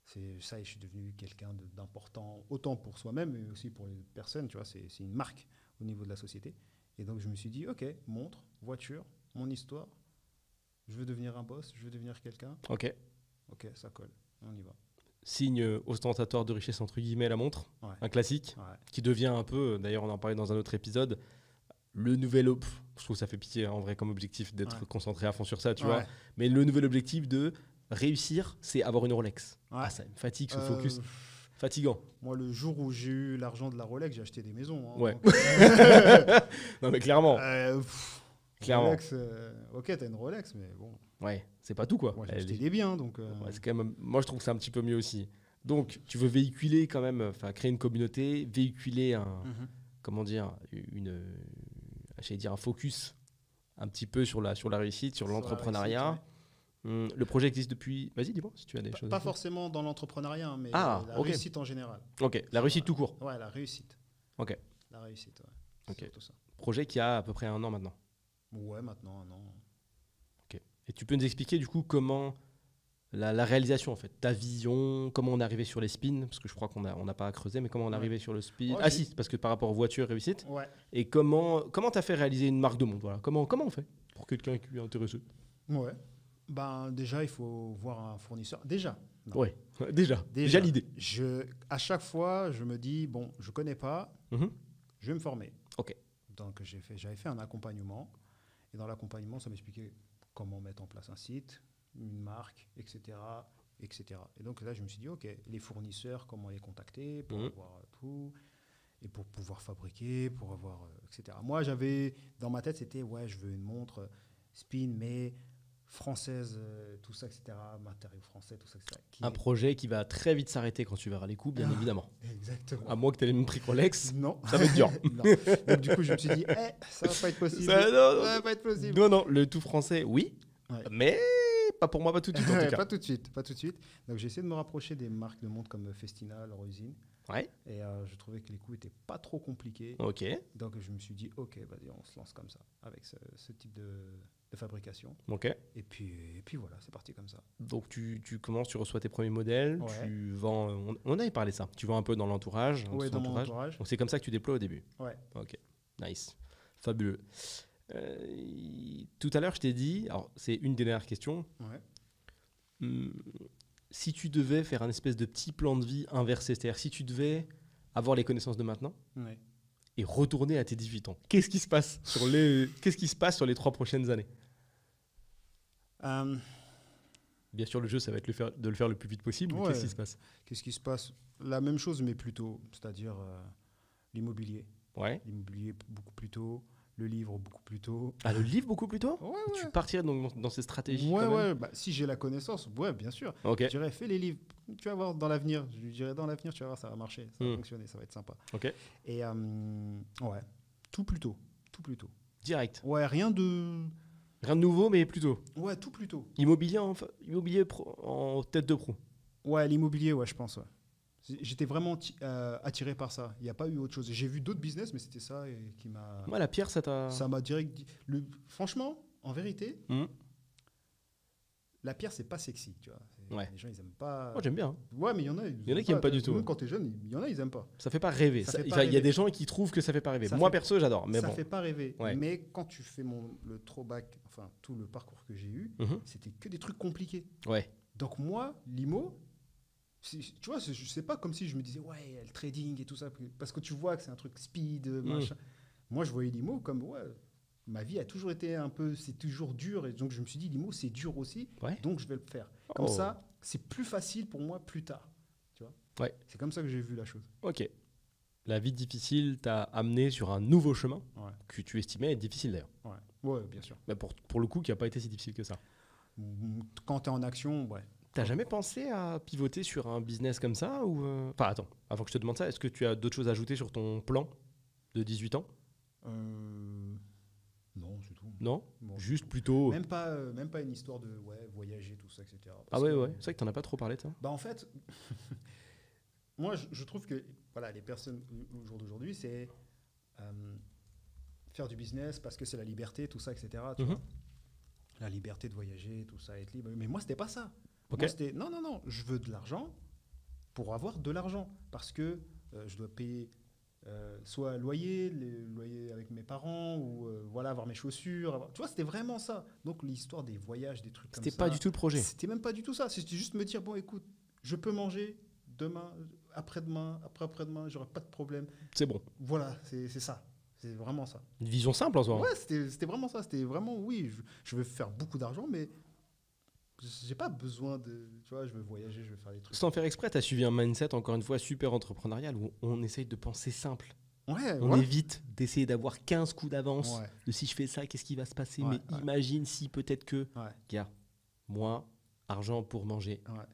C'est ça, et je suis devenu quelqu'un d'important, autant pour soi-même, mais aussi pour les personnes, tu vois, c'est une marque au niveau de la société. Et donc, je me suis dit, ok, montre, voiture, mon histoire, je veux devenir un boss, je veux devenir quelqu'un. Ok, ça colle, on y va. Signe ostentatoire de richesse, entre guillemets, la montre, un classique, qui devient un peu, d'ailleurs, on en parlait dans un autre épisode, le nouvel... je trouve que ça fait pitié, en vrai, comme objectif, d'être concentré à fond sur ça, tu vois, mais le nouvel objectif de... réussir, c'est avoir une Rolex. Ça me fatigue ce focus. Fatigant. Moi, le jour où j'ai eu l'argent de la Rolex, j'ai acheté des maisons. Hein, ouais. Donc... non, mais clairement. Clairement. Rolex, ok, t'as une Rolex, mais bon. Ouais, c'est pas tout, quoi. Moi, j'ai acheté des biens, donc... c'est quand même... Moi, je trouve que c'est un petit peu mieux aussi. Donc, tu veux véhiculer quand même, créer une communauté, véhiculer comment dire, j'allais dire un focus un petit peu sur la réussite, sur l'entrepreneuriat. Le projet existe depuis... Vas-y, dis-moi si tu as des choses. Pas forcément dans l'entrepreneuriat, mais la réussite en général. Ok, la réussite tout court. Ouais, la réussite. Ok. La réussite, ouais. Ok. Tout ça. Projet qui a à peu près 1 an maintenant. Ouais, maintenant 1 an. Ok. Et tu peux nous expliquer du coup comment la réalisation, en fait, ta vision, comment on est arrivé sur les spins, parce que je crois qu'on n'a pas à creuser, mais comment on est arrivé sur le spin. Si, parce que par rapport aux voitures réussite. Ouais. Et comment tu as fait réaliser une marque de montre, voilà. Comment on fait pour quelqu'un qui est intéressé? Ouais. Déjà, il faut voir un fournisseur. Déjà. Déjà l'idée. À chaque fois, je me dis, je connais pas, je vais me former. Ok. Donc, j'avais fait un accompagnement. Et dans l'accompagnement, ça m'expliquait comment mettre en place un site, une marque, etc., etc. Et donc là, je me suis dit, ok, les fournisseurs, comment les contacter pour avoir tout. et pour pouvoir fabriquer, pour avoir, etc. Moi, j'avais, dans ma tête, c'était, ouais, je veux une montre spin, mais française, tout ça, etc. Matériaux français, tout ça, etc. Un projet qui va très vite s'arrêter quand tu verras les coups, bien évidemment. Exactement. À moins que tu aies le même prix Rolex, Non. ça va être dur. Non. Donc, du coup, je me suis dit, ça va pas être possible. Non, Ça va pas être possible. non, le tout français, oui, Ouais. mais pas pour moi, pas tout de suite en tout cas. Pas tout de suite. Donc, j'ai essayé de me rapprocher des marques de montres comme Festina, leur usine. Ouais, Et je trouvais que les coûts étaient pas trop compliqués. ok, Donc, je me suis dit, OK, vas-y, on se lance comme ça, avec ce type de fabrication. ok. Et puis voilà, c'est parti comme ça. Donc tu commences, tu reçois tes premiers modèles, Ouais. tu vends, on avait parlé de ça, tu vends un peu dans l'entourage. Ouais, dans mon entourage. Donc c'est comme ça que tu déploies au début. Ouais. Ok, nice, fabuleux. Tout à l'heure, je t'ai dit, alors c'est une des dernières questions, Ouais. Si tu devais faire un espèce de petit plan de vie inversé, c'est-à-dire si tu devais avoir les connaissances de maintenant Ouais. et retourner à tes 18 ans, qu'est-ce qui se passe sur les 3 prochaines années? Bien sûr, le jeu, ça va être de le faire le plus vite possible. Mais Ouais. qu'est-ce qui se passe? Qu'est-ce qui se passe? La même chose, mais plus tôt, c'est-à-dire l'immobilier. Ouais. L'immobilier beaucoup plus tôt, le livre beaucoup plus tôt. Ah, le livre beaucoup plus tôt? Ouais, Tu partirais donc dans ces stratégies Ouais, quand même? ouais. Bah, si j'ai la connaissance, ouais, bien sûr. Ok. Je dirais, fais les livres. Tu vas voir dans l'avenir. Je lui dirais, dans l'avenir, tu vas voir, ça va marcher, ça va fonctionner, ça va être sympa. Ok. Et ouais, tout plus tôt. Tout plus tôt. Direct. Ouais, rien de. Rien de nouveau, mais plus tôt. Ouais, tout plus tôt. Immobilier en tête de proue. Ouais, l'immobilier, ouais, je pense, ouais. J'étais vraiment attiré par ça. Il n'y a pas eu autre chose. J'ai vu d'autres business, mais c'était ça qui m'a. Moi, la pierre, ça t'a. Ça m'a direct dit. Franchement, en vérité, la pierre, c'est pas sexy, tu vois. Ouais. Les gens, ils aiment pas. Moi, j'aime bien. Ouais, mais il y en a. Il y en a qui aiment pas du tout. Même quand t'es jeune, il y en a, ils aiment pas. Ça fait pas rêver. Ça fait Il pas y a rêver. des gens qui trouvent que ça fait pas rêver. Ça Moi, fait- perso, j'adore. Mais Ça bon. fait pas rêver. Ouais. Mais quand tu fais le throwback, enfin, tout le parcours que j'ai eu, Mhm. c'était que des trucs compliqués. Ouais. Donc moi, l'IMO, tu vois, je sais pas comme si je me disais, ouais, le trading et tout ça, parce que tu vois que c'est un truc speed, machin. Moi, je voyais l'IMO comme, ouais, ma vie a toujours été un peu, c'est toujours dur, et donc je me suis dit, l'IMO, c'est dur aussi, Ouais. donc je vais le faire. Comme Oh. ça, c'est plus facile pour moi plus tard, tu vois. Ouais. C'est comme ça que j'ai vu la chose. Ok. La vie difficile t'a amené sur un nouveau chemin Ouais, que tu estimais être difficile d'ailleurs. ouais, bien sûr. Mais pour le coup, qui n'a pas été si difficile que ça. Quand tu es en action, ouais. T'as jamais pensé à pivoter sur un business comme ça ou Enfin, attends, avant que je te demande ça, est-ce que tu as d'autres choses à ajouter sur ton plan de 18 ans? Non, c'est tout. Non? Bon, Juste plutôt. même pas une histoire de voyager, tout ça, etc. Ah Parce ouais, que- ouais. C'est vrai que t'en as pas trop parlé de ça. Bah en fait, moi je trouve que voilà, les personnes au jour d'aujourd'hui, c'est faire du business parce que c'est la liberté, tout ça, etc. Tu vois. La liberté de voyager, tout ça, être libre. Mais moi, c'était pas ça. Ok. Moi, c'était non, je veux de l'argent pour avoir de l'argent. Parce que je dois payer soit loyer, les loyers avec mes parents, ou voilà, avoir mes chaussures. Tu vois, c'était vraiment ça. Donc l'histoire des voyages, des trucs comme ça. C'était pas du tout le projet. C'était même pas du tout ça. C'était juste me dire, bon, écoute, je peux manger demain, après-demain, après-après-demain, j'aurai pas de problème. C'est bon. Voilà, c'est ça. C'est vraiment ça. Une vision simple en soi. Ouais, c'était vraiment ça. C'était vraiment, oui, je veux faire beaucoup d'argent, mais j'ai pas besoin de. Tu vois, je veux voyager, je veux faire des trucs. Sans faire exprès, tu as suivi un mindset, encore une fois, super entrepreneurial, où on essaye de penser simple. Ouais, On ouais. évite d'essayer d'avoir 15 coups d'avance. Ouais. De si je fais ça, qu'est-ce qui va se passer? Ouais, Mais ouais. imagine si peut-être que. Ouais, Gars, moi, argent pour manger. ouais.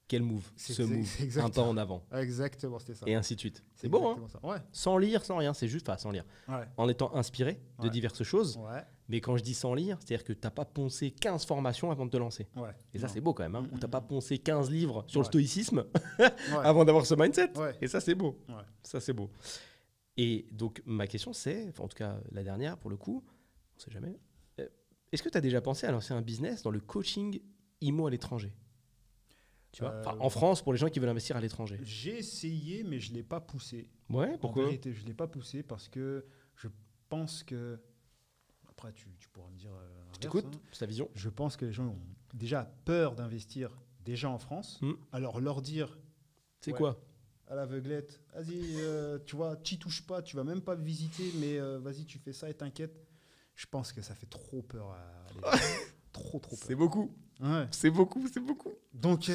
Quel move? C'est Ce move. Un exactement. pas en avant. Exactement, c'était ça. Et ainsi de suite. C'est beau, hein? exactement ça. Ouais, Sans lire, sans rien. C'est juste, enfin, sans lire. ouais, En étant inspiré de Ouais. diverses choses. ouais, Mais quand je dis sans lire, c'est-à-dire que tu n'as pas poncé 15 formations avant de te lancer. ouais. Et ça, Non. c'est beau quand même. Hein, où tu n'as pas poncé 15 livres sur le Ouais. stoïcisme Ouais. avant d'avoir ce mindset. Ouais. Et ça, c'est beau. Ouais. Ça, c'est beau. Et donc, ma question, c'est, enfin, en tout cas, la dernière, pour le coup, on ne sait jamais, est-ce que tu as déjà pensé à lancer un business dans le coaching IMO à l'étranger? Tu vois, enfin, en France, pour les gens qui veulent investir à l'étranger. J'ai essayé, mais je l'ai pas poussé. Ouais, En pourquoi? vérité, je l'ai pas poussé parce que je pense que. Après, tu pourras me dire. Je t'écoute, c'est ta vision. Je pense que les gens ont déjà peur d'investir déjà en France. Alors leur dire C'est Ouais. quoi? à l'aveuglette, vas-y, tu vois, t'y touches pas, tu vas même pas visiter, mais vas-y, tu fais ça et t'inquiète. Je pense que ça fait trop peur à les gens. Trop peur. C'est beaucoup. Ouais. C'est beaucoup, c'est beaucoup. Donc,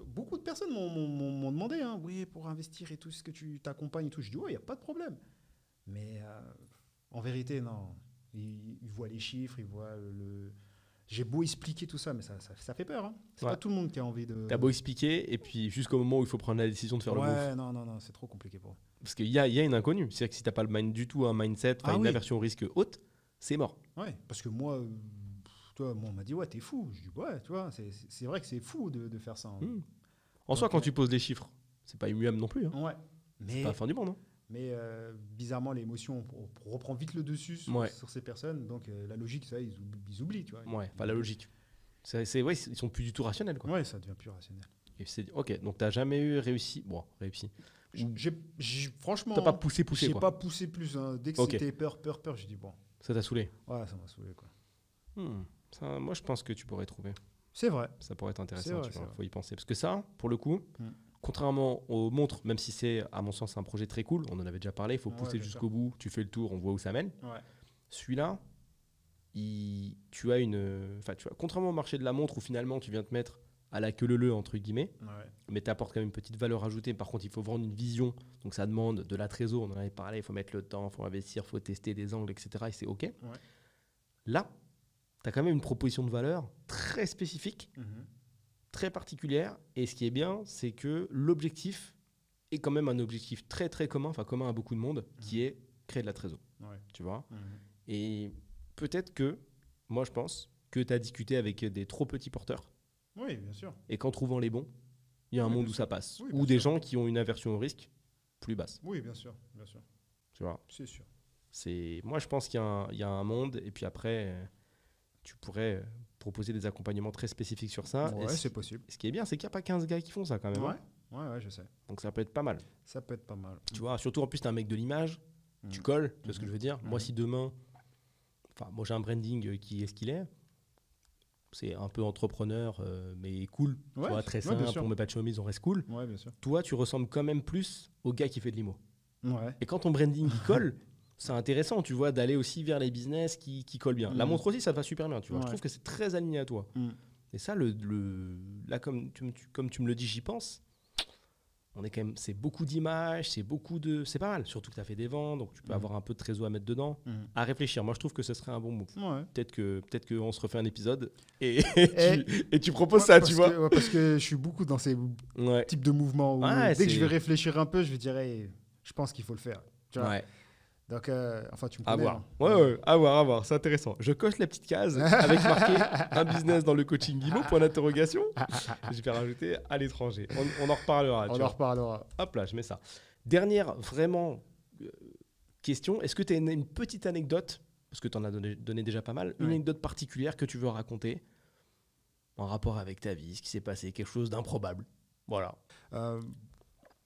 beaucoup de personnes m'ont demandé, hein, oui, pour investir et tout, est-ce que tu t'accompagnes et tout. Je dis, ouais, il n'y a pas de problème. Mais en vérité, non. Ils voient les chiffres, ils voient le... J'ai beau expliquer tout ça, mais ça fait peur. Hein. C'est pas tout le monde qui a envie de... T'as beau expliquer, et puis jusqu'au moment où il faut prendre la décision de faire le move. Ouais, non, c'est trop compliqué pour eux. Parce qu'il y a une inconnue. C'est-à-dire que si t'as pas du tout un mindset, une aversion au risque haute, c'est mort. Ouais, parce que moi, on m'a dit, ouais, t'es fou. Je dis, ouais, tu vois, c'est vrai que c'est fou de faire ça. Hein. En soi, quand tu poses des chiffres, c'est pas immuable non plus. Hein. Ouais. C'est pas la fin du monde. Hein. Mais bizarrement, l'émotion reprend vite le dessus sur ces personnes. Donc la logique, ça, ils oublient. Tu vois. Ouais, enfin la logique. Ouais, ils sont plus du tout rationnels. Quoi. Ouais, ça devient plus rationnel. Ok, donc t'as jamais réussi. Bon, réussi. Franchement, t'as pas poussé. J'ai pas poussé plus. Hein. Dès que c'était peur, j'ai dit bon. Ça t'a saoulé. Ouais, ça m'a saoulé quoi. Ça, moi, je pense que tu pourrais trouver. C'est vrai. Ça pourrait être intéressant. Il faut y penser. Parce que ça, pour le coup. Contrairement aux montres, même si c'est, à mon sens, un projet très cool, on en avait déjà parlé, il faut pousser jusqu'au bout, tu fais le tour, on voit où ça mène. Ouais. Celui-là, tu as contrairement au marché de la montre où finalement tu viens te mettre à la queue leu entre guillemets, mais tu apportes quand même une petite valeur ajoutée. Par contre, il faut vendre une vision, donc ça demande de la trésor, on en avait parlé, il faut mettre le temps, il faut investir, il faut tester des angles, etc. Et c'est OK. Ouais. Là, tu as quand même une proposition de valeur très spécifique. Très particulière, et ce qui est bien, c'est que l'objectif est quand même un objectif très très commun, enfin commun à beaucoup de monde, qui est créer de la trésor. Tu vois. Et peut-être que, moi je pense, que tu as discuté avec des trop petits porteurs. Oui, bien sûr. Et qu'en trouvant les bons, il y a un monde où ça passe. Oui, ou des gens qui ont une aversion au risque plus basse. Oui, bien sûr. Tu vois. C'est sûr. Moi je pense qu'il y a un monde, et puis après, tu pourrais proposer des accompagnements très spécifiques sur ça. Ouais, c'est possible. Ce qui est bien, c'est qu'il n'y a pas 15 gars qui font ça quand même. Ouais, je sais. Donc ça peut être pas mal. Ça peut être pas mal. Tu vois, surtout en plus, t'es un mec de l'image, tu colles, tu vois ce que je veux dire. Moi, si demain, moi j'ai un branding qui est ce qu'il est, c'est un peu entrepreneur, mais cool, tu vois, très simple, pour mes patchs chemises, on reste cool. Ouais, bien sûr. Toi, tu ressembles quand même plus au gars qui fait de l'IMO. Ouais. Et quand ton branding il colle, c'est intéressant, tu vois, d'aller aussi vers les business qui collent bien. La montre aussi, ça te va super bien, tu vois. Je trouve que c'est très aligné à toi. Et ça, là, comme tu me le dis, j'y pense. On est quand même, c'est beaucoup d'images, c'est pas mal. Surtout que tu as fait des ventes, donc tu peux avoir un peu de trésor à mettre dedans. À réfléchir. Moi, je trouve que ce serait un bon move. Ouais. Peut-être qu'on se refait un épisode et tu proposes ça, tu vois. Parce que je suis beaucoup dans ces types de mouvements où dès que je vais réfléchir un peu, je vais dire, hey, je pense qu'il faut le faire. Tu vois. Donc, tu me connais. À voir. C'est intéressant. Je coche la petite case avec marqué un business dans le coaching IMO, point d'interrogation. Je vais rajouter à l'étranger. On en reparlera. On en reparlera. Hop là, je mets ça. Dernière, vraiment, question. Est-ce que tu as une petite anecdote, parce que tu en as donné déjà pas mal, une anecdote particulière que tu veux raconter en rapport avec ta vie, ce qui s'est passé, quelque chose d'improbable. Voilà.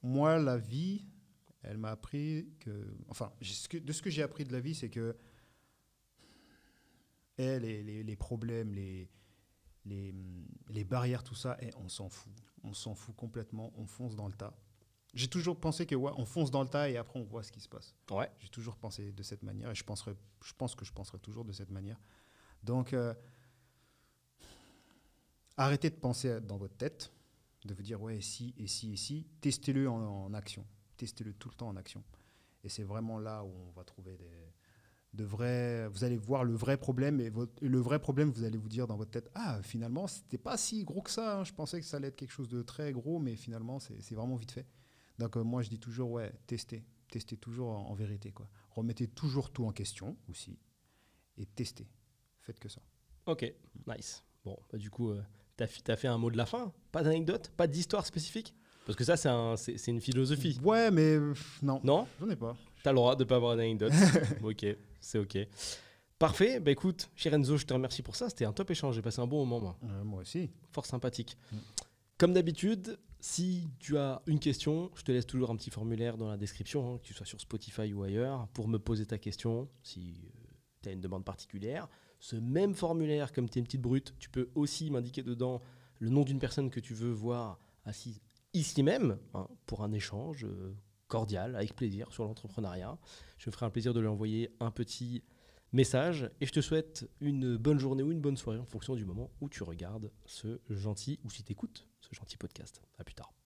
Moi, la vie... Elle m'a appris que... Enfin, de ce que j'ai appris de la vie, c'est que les problèmes, les barrières, tout ça, on s'en fout. On s'en fout complètement. On fonce dans le tas. J'ai toujours pensé que on fonce dans le tas et après, on voit ce qui se passe. Ouais. J'ai toujours pensé de cette manière et je pense que je penserai toujours de cette manière. Donc, arrêtez de penser dans votre tête, de vous dire, ouais, si, et si, et si. Testez-le en action. Testez-le tout le temps en action. Et c'est vraiment là où on va trouver vous allez voir le vrai problème et le vrai problème, vous allez vous dire dans votre tête, finalement, c'était pas si gros que ça. Hein. Je pensais que ça allait être quelque chose de très gros, mais finalement, c'est vraiment vite fait. Donc, moi, je dis toujours, testez. Testez toujours en vérité, quoi. Remettez toujours tout en question aussi et testez. Faites que ça. Ok, nice. Bon, du coup, t'as fait un mot de la fin. Pas d'anecdote, pas d'histoire spécifique. Parce que ça, c'est une philosophie. Ouais, mais non. Non ? J'en ai pas. T'as le droit de ne pas avoir d'anecdote. Ok, c'est ok. Parfait. Bah écoute, cher Enzo, je te remercie pour ça. C'était un top échange. J'ai passé un bon moment, moi. Moi aussi. Fort sympathique. Comme d'habitude, si tu as une question, je te laisse toujours un petit formulaire dans la description, que tu sois sur Spotify ou ailleurs, pour me poser ta question, si tu as une demande particulière. Ce même formulaire, comme tu es une petite brute, tu peux aussi m'indiquer dedans le nom d'une personne que tu veux voir assise ici même, pour un échange cordial, avec plaisir, sur l'entrepreneuriat. Je me ferai un plaisir de lui envoyer un petit message. Et je te souhaite une bonne journée ou une bonne soirée en fonction du moment où tu regardes ce gentil, ou si tu écoutes ce gentil podcast. À plus tard.